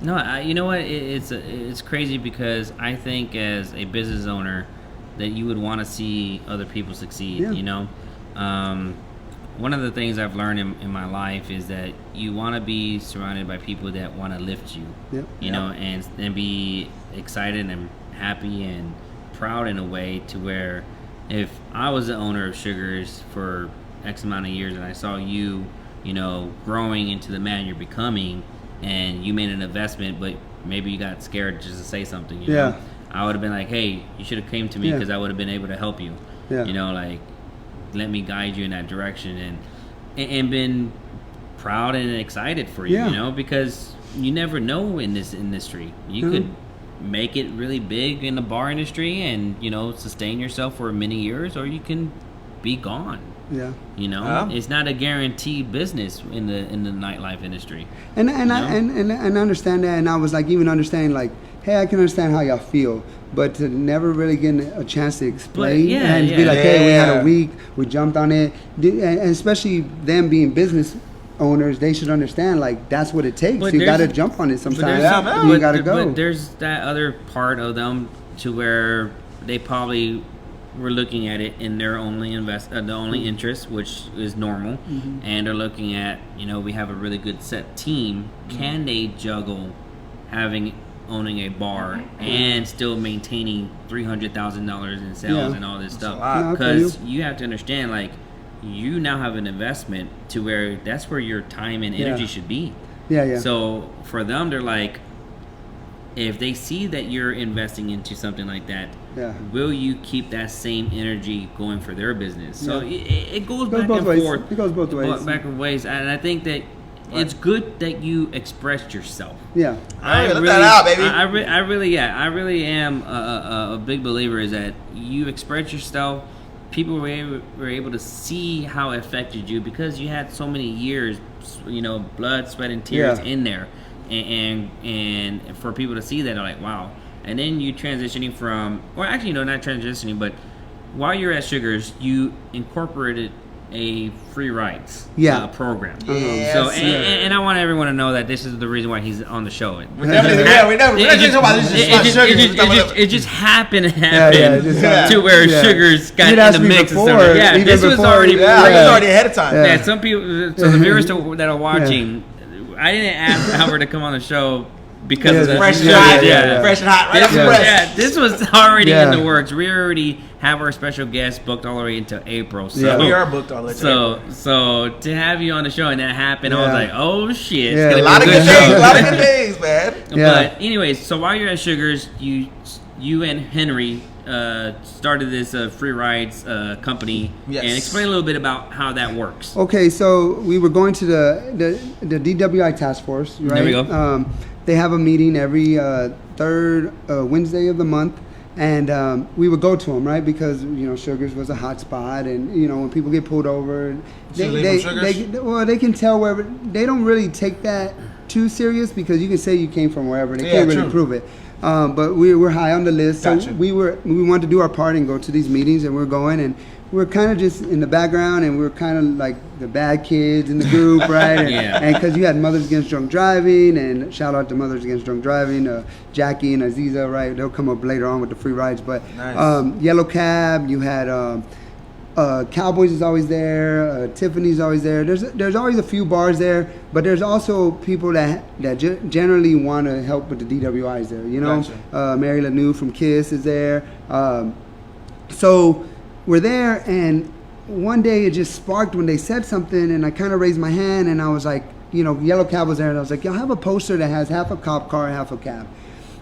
No, you know what, it's crazy, because I think as a business owner that you would want to see other people succeed. You know, one of the things I've learned in my life is that you want to be surrounded by people that want to lift you, you know, and be excited and happy and proud in a way, to where if I was the owner of Sugars for X amount of years and I saw you, you know, growing into the man you're becoming, and you made an investment, but maybe you got scared just to say something, you know, I would have been like, hey, you should have came to me, because I would have been able to help you, you know, like, let me guide you in that direction, and been proud and excited for you, you know, because you never know in this industry. You could make it really big in the bar industry and, you know, sustain yourself for many years, or you can be gone. Yeah. You know, it's not a guaranteed business in the nightlife industry. And I understand that, and I was like even understanding like, hey, I can understand how y'all feel, but to never really get a chance to explain and be like, hey, we had a week, we jumped on it, and especially them being business owners, they should understand like that's what it takes. But you got to jump on it sometimes. You got to go. But there's that other part of them to where they probably were looking at it in their only the only interest, which is normal, and they're looking at, you know, we have a really good set team. Can they juggle owning a bar and still maintaining $300,000 in sales and all this stuff? Because you have to understand, like, you now have an investment to where that's where your time and energy should be. So for them, they're like, if they see that you're investing into something like that, will you keep that same energy going for their business? So it goes back and forth. It goes both ways. Back and ways. And I think that it's good that you expressed yourself. Let that out, baby. I really am a big believer is that you express yourself. People were able to see how it affected you because you had so many years, you know, blood, sweat, and tears in there. And for people to see that, they're like, wow. And then you transitioning from, or actually, no, not transitioning, but while you're at Sugars, you incorporated a free rides program. And I want everyone to know that this is the reason why he's on the show. It just happened to where Sugars got in the mix. This was already ahead of time. Yeah, some people, so the viewers that are watching, I didn't ask Albert to come on the show because of the fresh and hot. This was already in the works. We already have our special guest booked all the way into April. So we are booked all the way to April. So to have you on the show and that happened, I was like, oh shit, it's gonna be a lot of good things, man. But anyways, so while you're at Sugars, you and Henry started this free rides company, and explain a little bit about how that works. Okay, so we were going to the DWI task force, right? There we go. They have a meeting every third Wednesday of the month, and we would go to them, right? Because, you know, Sugars was a hot spot, and, you know, when people get pulled over, they can tell wherever. They don't really take that too serious because you can say you came from wherever. They can't really prove it. But we were high on the list, so we wanted to do our part and go to these meetings, and we're going, and we're kind of just in the background, and we're kind of like the bad kids in the group, right? And because you had Mothers Against Drunk Driving, and shout out to Mothers Against Drunk Driving, Jackie and Aziza, right? They'll come up later on with the free rides, but Yellow Cab, you had Cowboys is always there, Tiffany's always there. There's always a few bars there, but there's also people that generally want to help with the DWIs there. You know, Mary Lanou from Kiss is there. So we're there, and one day it just sparked when they said something, and I kind of raised my hand, and I was like, you know, Yellow Cab was there, and I was like, y'all have a poster that has half a cop car, half a cab.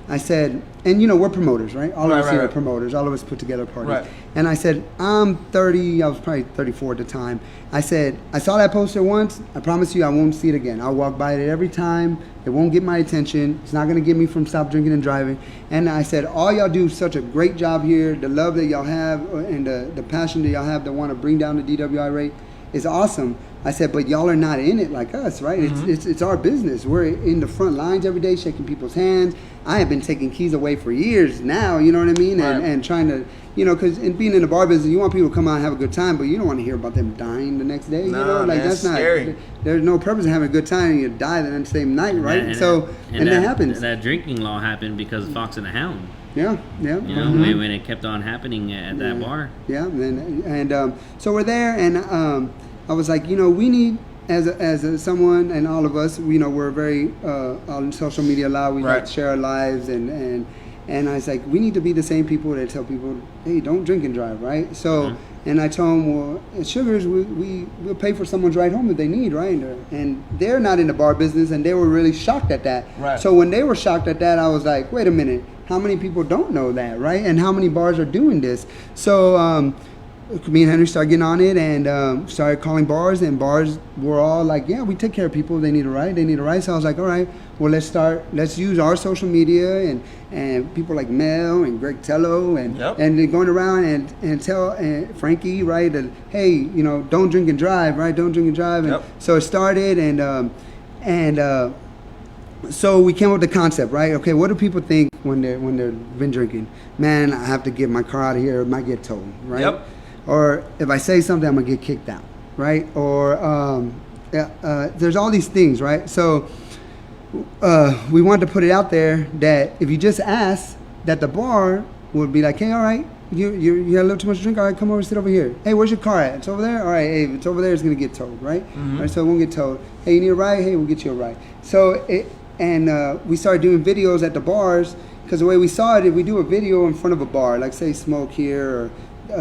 I said, and you know, we're promoters, right? All of us here are promoters. All of us put together parties. Right. And I said, I'm 30, I was probably 34 at the time. I said, I saw that poster once. I promise you I won't see it again. I'll walk by it every time. It won't get my attention. It's not going to get me from stop drinking and driving. And I said, all y'all do such a great job here. The love that y'all have and the passion that y'all have to want to bring down the DWI rate is awesome. I said, but y'all are not in it like us, right? It's our business. We're in the front lines every day, shaking people's hands. I have been taking keys away for years now, you know what I mean? And trying to, you know, because being in the bar business, you want people to come out and have a good time, but you don't want to hear about them dying the next day. You know, like man, that's not scary. There's no purpose in having a good time and you die the same night, right? And that happens. That drinking law happened because of Fox and the Hound. Yeah. You know, when it kept on happening at that bar. Yeah, and so we're there, and I was like, you know, we need, as someone, and all of us, you know, we're very on social media a lot. We like to share our lives, and I was like, we need to be the same people that tell people, hey, don't drink and drive, right? So, and I told them, well, at Sugars, we'll pay for someone's ride home if they need, right? And they're not in the bar business, and they were really shocked at that. Right. So when they were shocked at that, I was like, wait a minute, how many people don't know that, right? And how many bars are doing this? So me and Henry started getting on it and started calling bars, and bars were all like, yeah, we take care of people. They need a ride. So I was like, all right, well, let's use our social media and people like Mel and Greg Tello and then going around and tell Frankie, right, that, hey, you know, don't drink and drive, right? Don't drink and drive. And so it started, and so we came up with the concept, right? Okay, what do people think when they've been drinking? Man, I have to get my car out of here. It might get towed, right? Or if I say something, I'm gonna get kicked out, right? Or there's all these things, right? So we wanted to put it out there that if you just ask, that the bar would be like, hey, all right, you had a little too much to drink. All right, come over, sit over here. Hey, where's your car at? It's over there. All right, hey, if it's over there, it's gonna get towed, right? All right, so it won't get towed. Hey, you need a ride? Hey, we'll get you a ride. So we started doing videos at the bars, because the way we saw it, if we do a video in front of a bar, like say Smoke here or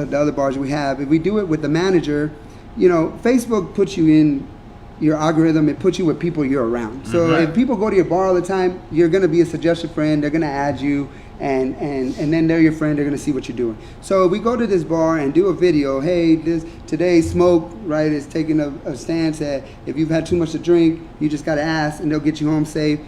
the other bars we have, if we do it with the manager, you know, Facebook puts you in your algorithm, it puts you with people you're around. So if people go to your bar all the time, you're going to be a suggested friend, they're going to add you, and then they're your friend, they're going to see what you're doing. So we go to this bar and do a video, hey, today Smoke, right, is taking a stance that if you've had too much to drink, you just got to ask and they'll get you home safe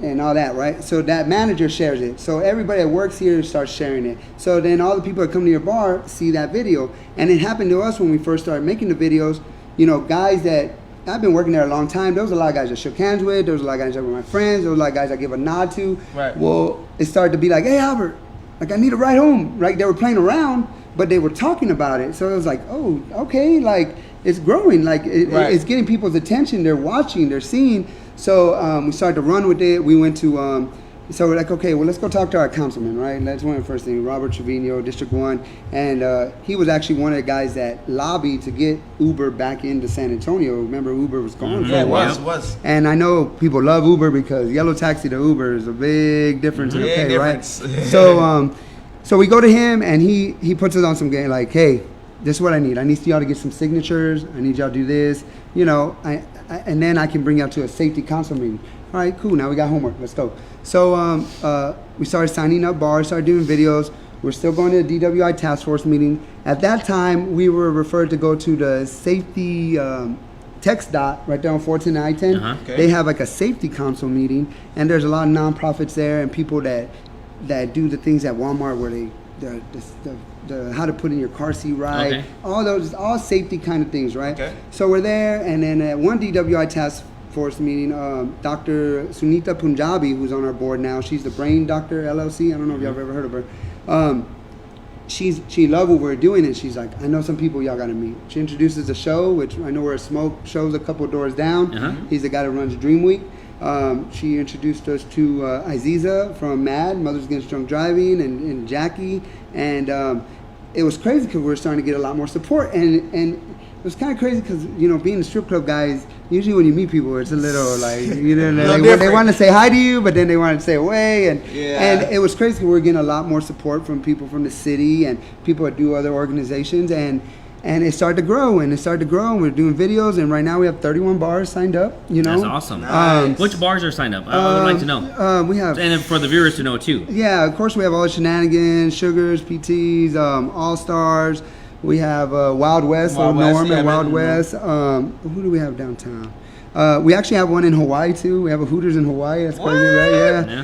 and all that, right? So that manager shares it. So everybody that works here starts sharing it. So then all the people that come to your bar see that video. And it happened to us when we first started making the videos, you know, guys that, I've been working there a long time. There was a lot of guys I shook hands with. There was a lot of guys that were my friends. There was a lot of guys I give a nod to. Right. Well, it started to be like, hey, Albert, like I need a ride home. Right? They were playing around, but they were talking about it. So it was like, oh, okay, like it's growing. Like it's getting people's attention. They're watching. They're seeing. So we started to run with it. We went to, so we're like, okay, well, let's go talk to our councilman, right? That's one of the first things, Robert Trevino, District 1. And he was actually one of the guys that lobbied to get Uber back into San Antonio. Remember, Uber was gone for a while. Yeah, it was. And I know people love Uber because yellow taxi to Uber is a big difference in the pay, right? So we go to him, and he puts us on some game like, hey, this is what I need. I need y'all to get some signatures. I need y'all to do this. You know, and then I can bring y'all to a safety council meeting. All right, cool. Now we got homework. Let's go. So we started signing up bars, started doing videos. We're still going to the DWI task force meeting. At that time, we were referred to go to the safety text dot right there on 14 and I-10. Okay. They have like a safety council meeting, and there's a lot of nonprofits there and people that do the things at Walmart where they the how to put in your car seat right, all safety kind of things, right? Okay. So we're there, and then at one DWI task force meeting, Dr. Sunita Punjabi, who's on our board now, she's the Brain Doctor LLC. I don't know if y'all have ever heard of her. She loved what we're doing, and she's like, I know some people y'all gotta meet. She introduces the show, which I know where Smoke shows a couple doors down. He's the guy that runs Dream Week. She introduced us to Aziza from MAD, Mothers Against Drunk Driving, and Jackie, and it was crazy because we were starting to get a lot more support, and it was kind of crazy because, you know, being a strip club guys, usually when you meet people, it's a little like, you know, they want to say hi to you, but then they want to stay away, and it was crazy. We were getting a lot more support from people from the city and people that do other organizations, and it started to grow, and we're doing videos, and right now we have 31 bars signed up, you know. That's awesome. Nice. Which bars are signed up? I would like to know. We have... And for the viewers to know, too. Yeah, of course we have all the Shenanigans, Sugars, PTs, All-Stars. We have Wild West, Norm and Wild West. Who do we have downtown? We actually have one in Hawaii too. We have a Hooters in Hawaii. That's crazy, right?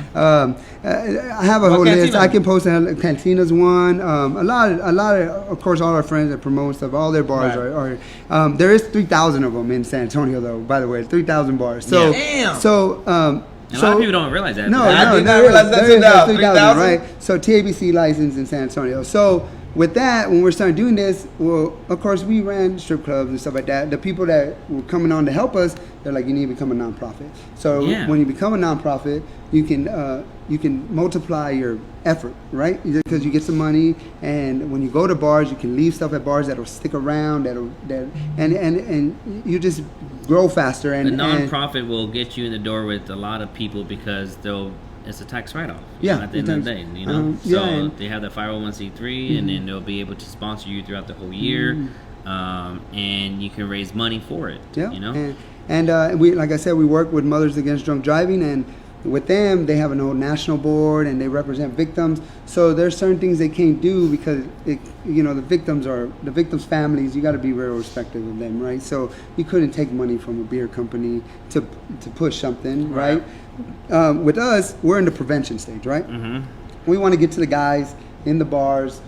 Yeah. I have a whole list. I can post Cantina's one. A lot of course, all our friends that promote stuff. All their bars are. There is 3,000 of them in San Antonio, though. By the way, 3,000 bars. So, damn. So. A lot of people don't realize that. No, I did not realize that. 3,000, right? So TABC license in San Antonio. So. With that, when we're starting doing this, well, of course, we ran strip clubs and stuff like that. The people that were coming on to help us, they're like, you need to become a nonprofit. So when you become a nonprofit, you can multiply your effort, right? Because you get some money, and when you go to bars, you can leave stuff at bars that'll stick around, and you just grow faster. And the nonprofit will get you in the door with a lot of people because it's a tax write-off. Yeah. At the end of the day, you know. So they have the 501c3, and then they'll be able to sponsor you throughout the whole year, and you can raise money for it. Yeah. You know. And we, like I said, we work with Mothers Against Drunk Driving, and with them, they have an old national board and they represent victims. So there's certain things they can't do because the victims' families. You got to be real respectful of them, right? So you couldn't take money from a beer company to push something, right? With us, we're in the prevention stage, right? Mm-hmm. We want to get to the guys in the bars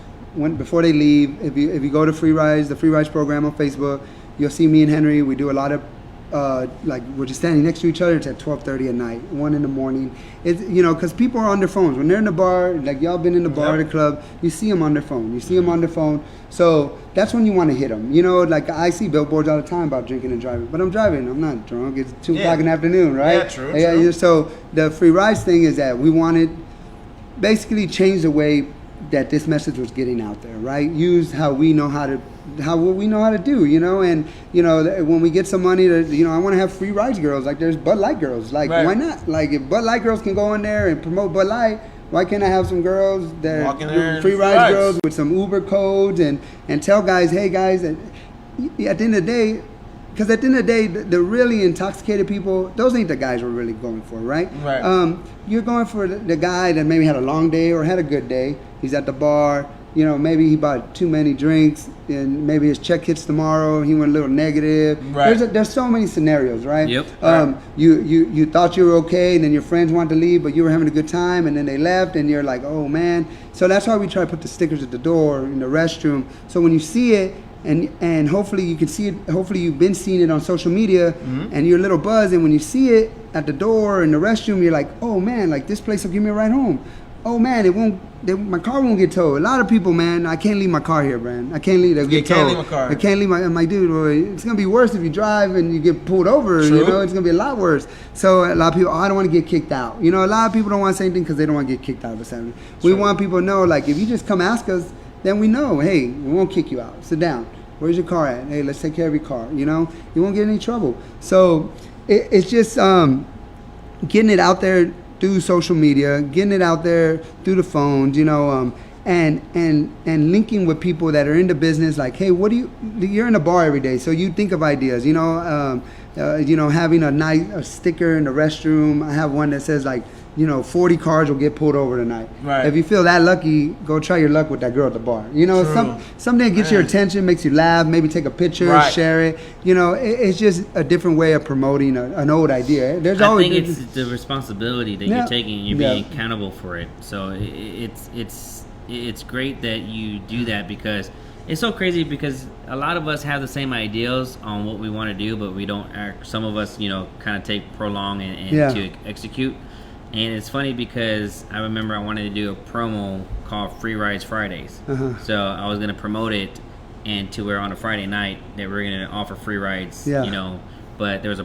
before they leave. If you go to Free Rides, the Free Rides program on Facebook, you'll see me and Henry. We do a lot of we're just standing next to each other. It's at 12:30 at night, 1 in the morning. It's because people are on their phones when they're in the bar. Like y'all been in the bar, or the club, you see them on their phone. So that's when you want to hit them. Like I see billboards all the time about drinking and driving, but I'm driving. I'm not drunk. It's 2 o'clock in the afternoon, right? Yeah, true. So the Free Rides thing is that we wanted basically change the way that this message was getting out there, right? Use what we know how to do, and when we get some money to, I want to have Free Rides girls, like there's Bud Light girls, like why not? Like if Bud Light girls can go in there and promote Bud Light, why can't I have some girls that are Free Rides girls with some Uber codes and tell guys, hey guys, at the end of the day, because at the end of the day, the really intoxicated people, those ain't the guys we're really going for, right? Right. You're going for the guy that maybe had a long day or had a good day. He's at the bar. Maybe he bought too many drinks, and maybe his check hits tomorrow. He went a little negative. Right. There's so many scenarios, right? Yep. You thought you were okay, and then your friends wanted to leave, but you were having a good time, and then they left, and you're like, oh man. So that's why we try to put the stickers at the door in the restroom. So when you see it, and hopefully you can see it. Hopefully you've been seeing it on social media, and you're a little buzzed. And when you see it at the door in the restroom, you're like, oh man, like this place will give me a ride home. Oh man, my car won't get towed. A lot of people, man, I can't leave my car here, man. I can't leave. They'll get towed. Can't leave my car. I can't leave I'm like, dude, well, it's gonna be worse if you drive and you get pulled over. True. It's gonna be a lot worse. So a lot of people, I don't want to get kicked out. A lot of people don't want to say anything because they don't want to get kicked out of the Saturday. We want people to know, like, if you just come ask us, then we know, hey, we won't kick you out. Sit down. Where's your car at? Hey, let's take care of your car. You won't get in any trouble. So it's just getting it out there through social media, getting it out there through the phones, and linking with people that are in the business. Like, hey, you're in a bar every day, so you think of ideas. Having a sticker in the restroom. I have one that says like, 40 cars will get pulled over tonight. Right. If you feel that lucky, go try your luck with that girl at the bar. Something that gets your attention, makes you laugh, maybe take a picture, share it. It's just a different way of promoting an old idea. I think it's the responsibility that you're taking, and you're being accountable for it. So it's great that you do that, because it's so crazy, because a lot of us have the same ideals on what we want to do, but we don't act. Some of us, kind of take prolong and to execute. And it's funny because I remember I wanted to do a promo called Free Rides Fridays. So I was going to promote it, and to where on a Friday night that we're going to offer free rides, but there was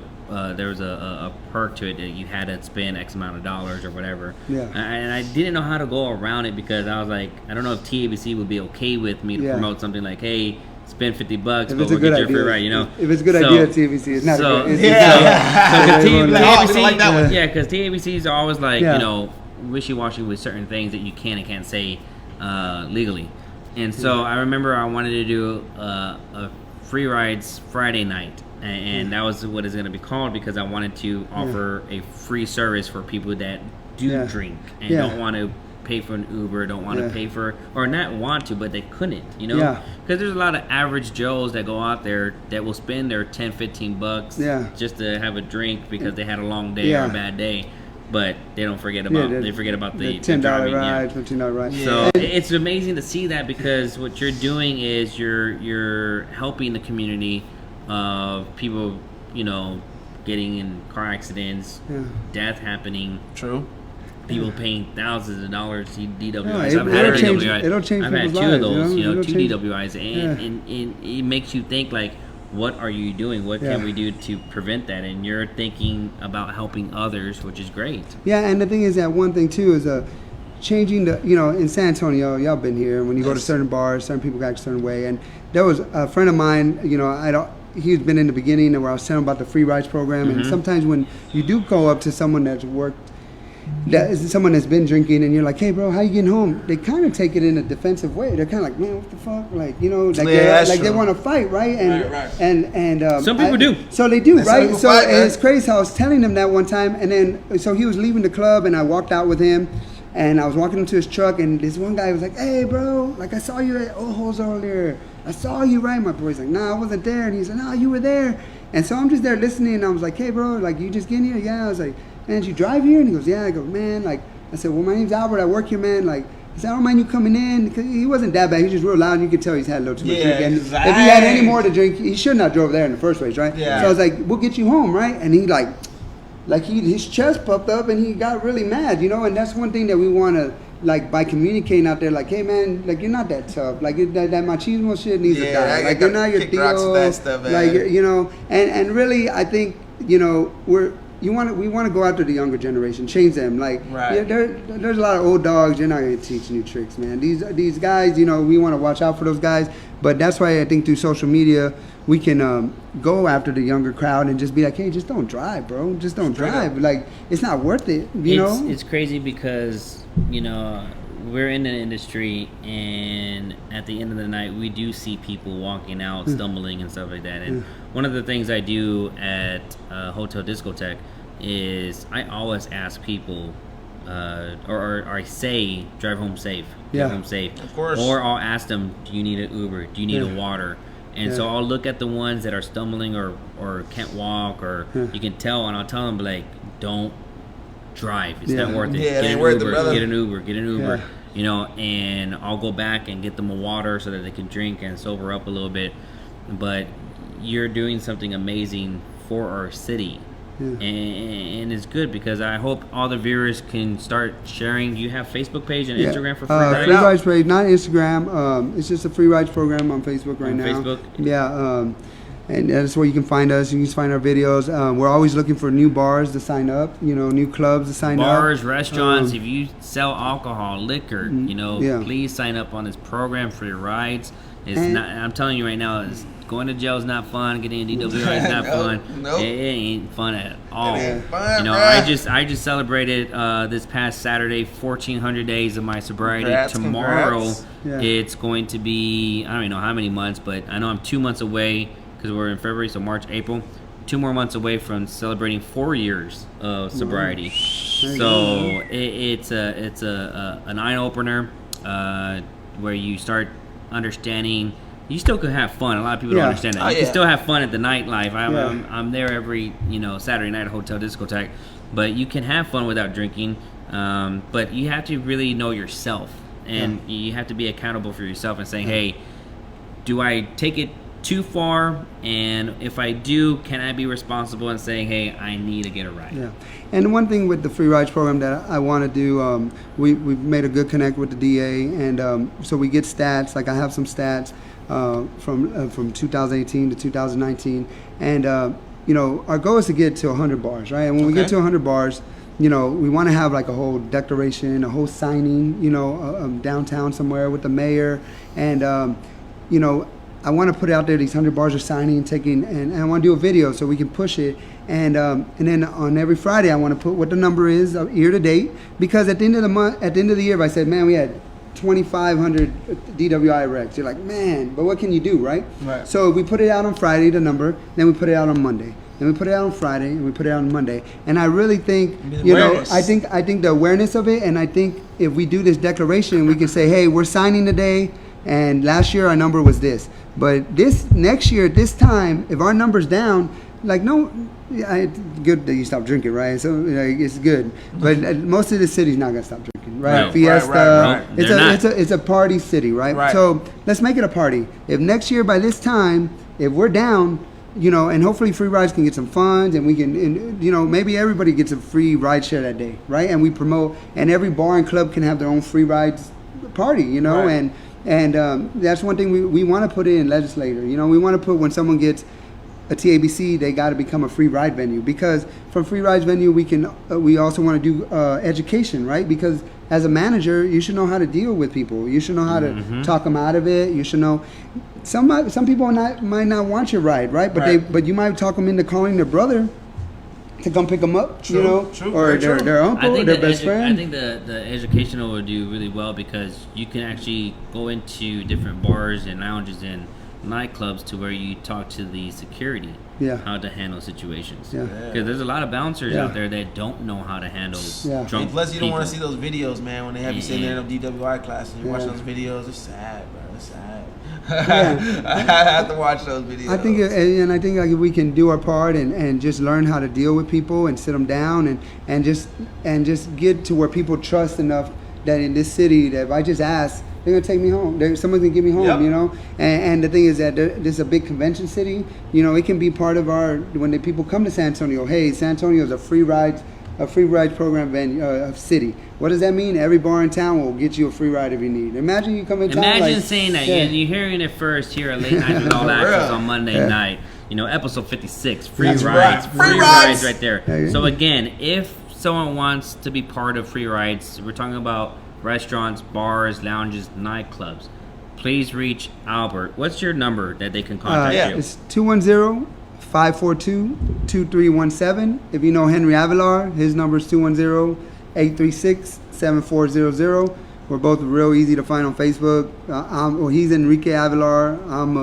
a perk to it that you had to spend X amount of dollars or whatever. And I didn't know how to go around it, because I was like, I don't know if TABC would be okay with me to promote something like, hey, spend $50, but we'll get you a free ride, If it's a good idea, TABC is not because TABCs are always like, wishy-washy with certain things that you can and can't say legally. And so I remember I wanted to do a Free Rides Friday night, and that was what it's going to be called, because I wanted to offer a free service for people that do drink and don't want to pay for an Uber, don't want to pay for, or not want to, but they couldn't, because there's a lot of average Joes that go out there that will spend their $10-15 just to have a drink because they had a long day or a bad day, but they don't forget about the $10 ride, $15 ride. So it's amazing to see that, because what you're doing is you're helping the community of people, getting in car accidents, death happening. True. People paying thousands of dollars to DWIs. I've had two of those, two DWIs, and it makes you think, like, what are you doing? What can we do to prevent that? And you're thinking about helping others, which is great. Yeah, and the thing is that one thing too is changing the, in San Antonio, y'all been here, when you go to certain bars, certain people act a certain way. And there was a friend of mine, he's been in the beginning where I was telling him about the Free Rides program. And sometimes when you do go up to someone that's worked that is someone that's been drinking, and you're like, hey, bro, how you getting home? They kind of take it in a defensive way. They're kind of like, man, what the fuck? Like, you know, like they want to fight, right? And some people do. So they do, right? So fight, and it's crazy. I was telling him that one time, and then so he was leaving the club, and I walked out with him. And I was walking into his truck, and this one guy was like, hey, bro, like, I saw you at Ojo's earlier. I saw you, right? My boy's like, nah, I wasn't there. And he's like, no, you were there. And so I'm just there listening, and I was like, hey, bro, like, you just getting here? Yeah. I was like, man, did you drive here? And he goes, yeah. I go, man, like, I said, well, my name's Albert. I work here, man. Like, I said, I don't mind you coming in. Because he wasn't that bad. He was just real loud, and you could tell he's had a little too much drink. And if he had any more to drink, he shouldn't have drove there in the first place, right? Yeah. So I was like, we'll get you home, right? And he, his chest puffed up, and he got really mad, you know. And that's one thing that we want to, like, by communicating out there, like, hey, man, like, you're not that tough. Like, that machismo shit needs to die. Like, you're not your deal. That stuff, like, you know, and really, I think, you know, we want to go after the younger generation, change them. Like, there's a lot of old dogs. You're not going to teach new tricks, man. These guys, you know, we want to watch out for those guys. But that's why I think through social media, we can go after the younger crowd and just be like, hey, just don't drive, bro. Just don't drive. Like, it's not worth it, you know? It's crazy because, you know, we're in an industry, and at the end of the night, we do see people walking out, stumbling and stuff like that. And one of the things I do at Hotel Discotheque is I always ask people, or I say, drive home safe. Drive home safe. Of course. Or I'll ask them, do you need an Uber? Do you need a water? And so I'll look at the ones that are stumbling or can't walk, or you can tell, and I'll tell them, like, don't drive. It's not worth it. Get an Uber. Get an Uber. You know, and I'll go back and get them a water so that they can drink and sober up a little bit. But you're doing something amazing for our city. And it's good because I hope all the viewers can start sharing. You have Facebook page and Instagram for free rides? Free rides page, not Instagram. It's just a free rides program on Facebook right now. Facebook? Yeah. And that's where you can find us. You can find our videos. We're always looking for new bars to sign up, you know, new clubs to sign up. Bars, restaurants, if you sell alcohol, liquor, you know, please sign up on this program for your rides. It's not, I'm telling you right now, going to jail is not fun. Getting a DWI is not fun. Nope. It ain't fun at all. It ain't fun, you know, bruh. I just celebrated this past Saturday 1,400 days of my sobriety. Tomorrow, it's going to be, I don't even know how many months, but I know I'm 2 months away. Because we're in February, so March, April, 2 more months away from celebrating 4 years of sobriety. So it's an eye opener where you start understanding. You still could have fun. A lot of people don't understand that. You can still have fun at the nightlife. I'm there every Saturday night at Hotel Discotheque, but you can have fun without drinking. But you have to really know yourself, and you have to be accountable for yourself and saying, hey, do I take it too far, and if I do, can I be responsible and saying, hey, I need to get a ride? And one thing with the free rides program that I want to do, we've made a good connect with the DA, and so we get stats. Like, I have some stats from 2018 to 2019, and you know, our goal is to get to 100 bars, right? And when we get to 100 bars, you know, we want to have like a whole declaration, a whole signing, you know, downtown somewhere with the mayor, and you know, I want to put it out there. These 100 bars are signing, taking, and I want to do a video so we can push it. And then on every Friday, I want to put what the number is year to date, because at the end of the month, at the end of the year, if I said, man, we had 2,500 DWI wrecks, you're like, man, but what can you do, right? So we put it out on Friday, the number, then we put it out on Monday. Then we put it out on Friday, and we put it out on Monday. And I really think, you know, I think the awareness of it, and I think if we do this declaration, we can say, hey, we're signing today, and last year our number was this. But this next year, this time, if our number's down, like, good that you stop drinking, right? So like, it's good. But most of the city's not gonna stop drinking, right? Fiesta, it's a party city, right? So let's make it a party. If next year by this time, if we're down, you know, and hopefully free rides can get some funds, and we can, and, you know, maybe everybody gets a free ride share that day, right? And we promote, and every bar and club can have their own free rides party, you know, and that's one thing we want to put in legislator. You know, we want to put, when someone gets a TABC, they got to become a free ride venue, because from free rides venue we also want to do education, right? Because as a manager, you should know how to deal with people. You should know how to talk them out of it. You should know some people might not want your ride, right? But but you might talk them into calling their brother to come pick them up, True, you know, true, or very true. their uncle, or their best friend. I think the educational will do really well because you can actually go into different bars and lounges and nightclubs to where you talk to the security how to handle situations. Because there's a lot of bouncers out there that don't know how to handle drunk Plus, you don't want to see people. those videos, man, when they have you sitting there in a DWI class and you watch those videos. It's sad, bro. It's sad. I have to watch those videos. I think, like if we can do our part and just learn how to deal with people and sit them down and just get to where people trust enough that in this city that if I just ask, they're gonna take me home. Someone's gonna get me home, you know. And the thing is that this is a big convention city. You know, it can be part of our when the people come to San Antonio. Hey, San Antonio is a free rides program venue city. What does that mean? Every bar in town will get you a free ride if you need. Imagine you come in town. Imagine saying that. You're hearing it first here at Late Night with All Access on Monday night. You know, episode 56, free rides, free rides right there. So again, if someone wants to be part of free rides, we're talking about restaurants, bars, lounges, nightclubs. Please reach Albert. What's your number that they can contact you? It's 210-542-2317. If you know Henry Avalar, his number is 210-836-7400. We're both real easy to find on Facebook. He's Enrique Avalar. I'm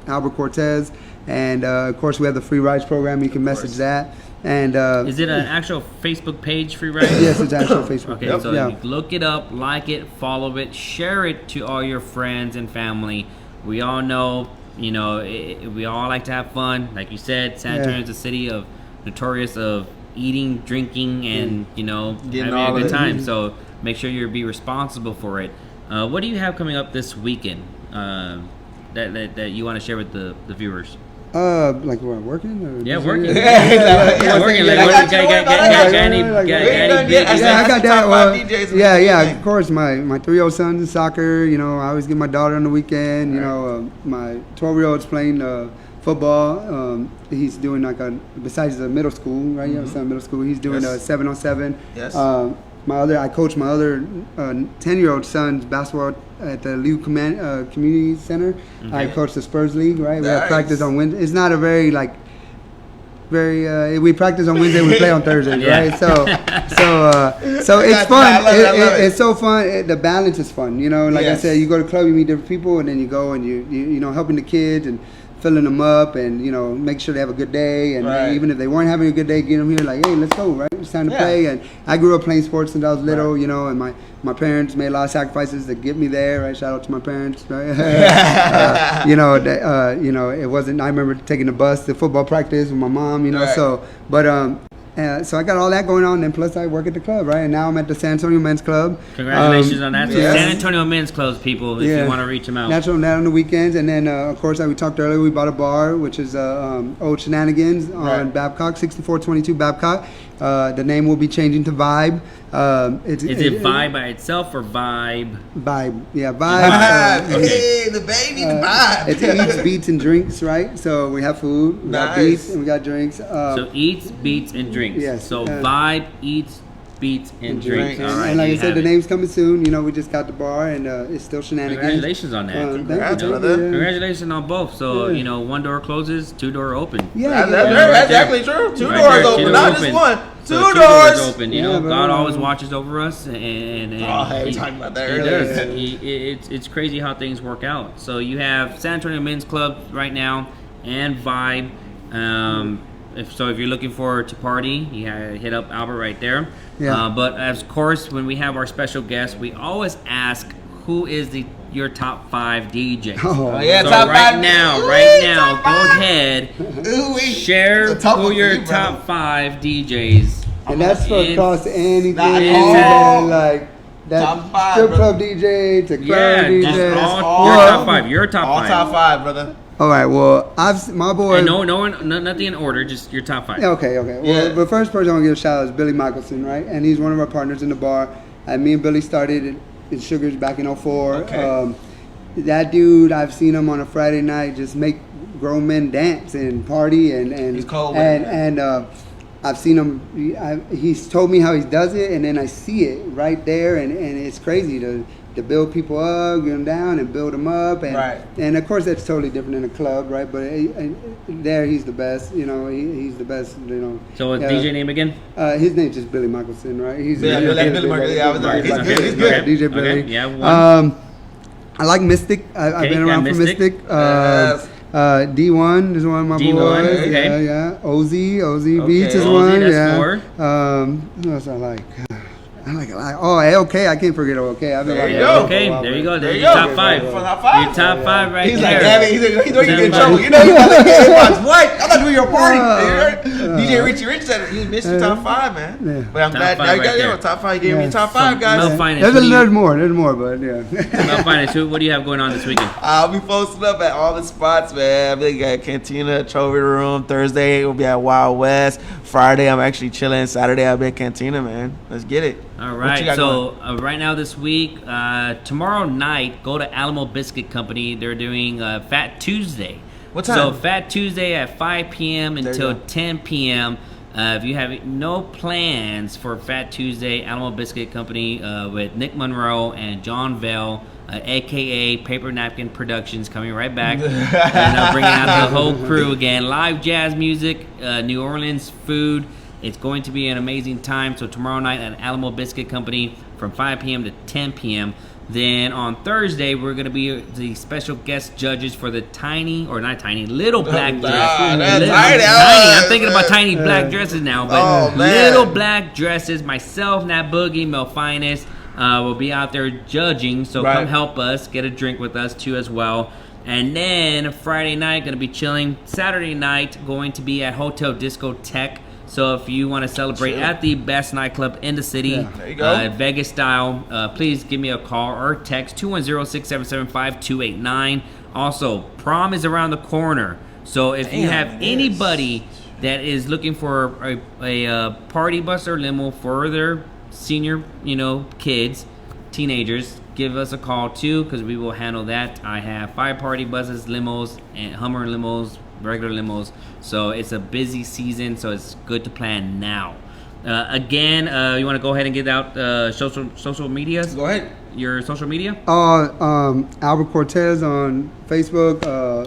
Albert Cortez. And of course, we have the free rides program. You can message that. And is it an actual Facebook page, Free Rides? Yes, it's actual Facebook. Okay, so you look it up, like it, follow it, share it to all your friends and family. We all know, you know, we all like to have fun. Like you said, San Antonio is a city of notorious of eating, drinking, and you know, having a good time. So make sure you be responsible for it. What do you have coming up this weekend that you want to share with the viewers? Like we're working? Or working. Working. I got that. Of course. My 3-year-old son's in soccer. You know, I always get my daughter on the weekend. You know, my 12-year-old's playing football. He's doing besides the middle school, right? You have son in middle school. He's doing 7-on-7. Yes. I coach my other 10-year-old son's basketball at the Liu Community Center. Okay. I coach the Spurs League, right? We have practice on Wednesday. It's not a very we practice on Wednesday, we play on Thursdays, right? So it's fun. It's so fun. The balance is fun, you know. Like I said, you go to the club, you meet different people, and then you go and you know helping the kids and filling them up and, you know, make sure they have a good day. And even if they weren't having a good day, get them here like, hey, let's go, right? It's time to play. And I grew up playing sports since I was little, you know, and my parents made a lot of sacrifices to get me there, right? Shout out to my parents, right? You know, it wasn't, I remember taking the bus to football practice with my mom, you know, so I got all that going on, and plus I work at the club, right? And now I'm at the San Antonio Men's Club. Congratulations on that. So San Antonio Men's Club, people, if you want to reach them out. Natural Net on the weekends. And then, of course, like we talked earlier, we bought a bar, which is Old Shenanigans on Babcock, 6422 Babcock. The name will be changing to Vibe. Is it Vibe by itself or Vibe? Vibe, yeah, Vibe. Hey, the baby, the Vibe. It eats, beats, and drinks, right? So we have food, we got beats, and we got drinks. So eats, beats, and drinks. Yes. So Vibe, eats, beats, and drinks. All right, and like I said, the name's coming soon. You know, we just got the bar, and it's still Shenanigans. Congratulations on that. Congratulations on both. So, you know, one door closes, two door open. Yeah, that's exactly true. Two doors open, not just one. Two doors open. You know, God always watches over us, and we were talking about that earlier. It's crazy how things work out. So you have San Antonio Men's Club right now and Vibe. If you're looking forward to party, you hit up Albert right there. Yeah. But of course, when we have our special guests, we always ask who is your top 5 DJs. Oh yeah, so top right 5. now, go ahead, share who your top 5 DJs. And that's for across anything, like that strip club DJ to club DJ. Your top 5. Your top 5. All top 5, brother. All right. Well, my boy. And nothing in order. Just your top 5. Okay. Well, the first person I want to give a shout out is Billy Michelson, right? And he's one of our partners in the bar. And me and Billy started in Sugars back in 04. Okay. That dude, I've seen him on a Friday night just make grown men dance and party and he's cold I've seen him. He's told me how he does it, and then I see it right there, and it's crazy to build people up, get them down, and build them up, and and of course that's totally different in a club, right? But there he's the best, you know. He's the best, you know. So what's DJ name again? His name's just Billy Mickelson, right? He's Billy Mickelson. Yeah, I was like, he's good. DJ Billy. Okay. Yeah. I like Mystic. I've been around for Mystic. D1 is one of my D1, boys. okay. Yeah. OZ Okay. Beats is OZ, one. that's Yeah. 4. Who else I like? I like a lot. Oh, okay. I can't forget OK. I've been There like you go. Okay, there you go. There There's you your go. top 5. Top 5. Your top 5 right He's there. like, damn it. He's like, you get in Top trouble. 5. You know, you about to get inbox. What? I'm not doing your party. DJ Richie Rich said you missed your top 5, man. Yeah. But I'm Top glad 5 now you got right your there. top 5. You gave me Yeah. top 5, guys. Mel Finance. There's more, but yeah. Mel Finance. What do you have going on this weekend? I'll be posting up at all the spots, man. We got Cantina, Trophy Room. Thursday, we'll be at Wild West. Friday, I'm actually chilling. Saturday, I'll be at Cantina, man. Let's get it. All What you right. got So right now this week, tomorrow night, go to Alamo Biscuit Company. They're doing Fat Tuesday. What time? So Fat Tuesday at 5 p.m. There you until go. 10 p.m. If you have no plans for Fat Tuesday, Alamo Biscuit Company with Nick Monroe and John Vell, a.k.a. Paper Napkin Productions, coming right back. And bringing out the whole crew again. Live jazz music, New Orleans food. It's going to be an amazing time. So tomorrow night at Alamo Biscuit Company from 5 p.m. to 10 p.m. Then on Thursday, we're going to be the special guest judges for the little black dress. that's Little- tiny. I'm thinking about tiny black dresses now. But Oh, man. little black dresses. Myself, Nat Boogie, Mel Finest will be out there judging. So Right. come help us. Get a drink with us too as well. And then Friday night, going to be chilling. Saturday night, going to be at Hotel Discotheque. So if you want to celebrate Chill. at the best nightclub in the city, There you go. Vegas style, please give me a call or text 210-677-5289. Also, prom is around the corner. So if you have it is. anybody that is looking for a party bus or limo for their senior, kids, teenagers, give us a call too, because we will handle that. I have 5 party buses, limos, and Hummer limos, regular limos. So it's a busy season, so it's good to plan now. Again, you want to go ahead and get out social medias? Go ahead. Your social media? Albert Cortez on Facebook.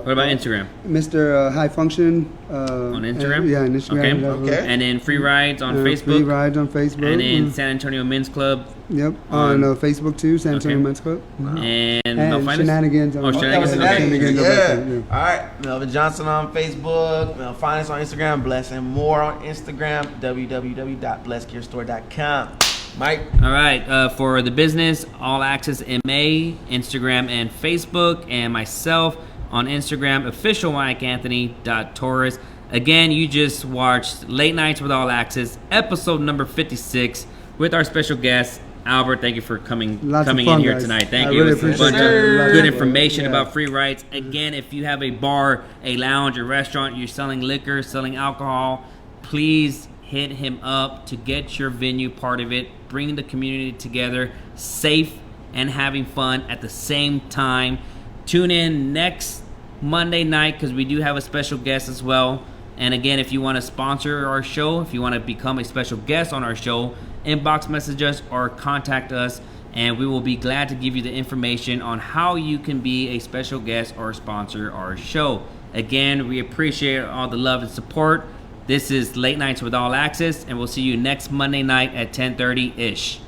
What about Instagram? Mr. High Function. On Instagram? Yeah, on Instagram. Okay. And then Free Rides on Facebook. Free Rides on Facebook. And then San Antonio Men's Club. Yep, on Facebook too, San Antonio Men's Club. And And Shenanigans on Shenanigans. Shenanigans. Yeah. All right. Melvin Johnson on Facebook. Mel Finance on Instagram. Bless and More on Instagram. www.blessgearstore.com. Mike. All right, for the business, All Access MA, Instagram and Facebook, and myself on Instagram, official MikeAnthony.Torres. Again, you just watched Late Nights with All Access, episode number 56, with our special guest, Albert. Thank you for coming Lots of in fun, here guys. tonight. Thank I you. really It was a appreciate bunch it. of Lots good of fun. information Yeah. about free rides. Again, if you have a bar, a lounge, a restaurant, you're selling liquor, selling alcohol, please hit him up to get your venue part of it. Bring the community together, safe and having fun at the same time. Tune in next Monday night because we do have a special guest as well. And again, if you want to sponsor our show, if you want to become a special guest on our show, inbox message us or contact us, and we will be glad to give you the information on how you can be a special guest or sponsor our show. Again, we appreciate all the love and support. This is Late Nights with All Access, and we'll see you next Monday night at 10:30-ish.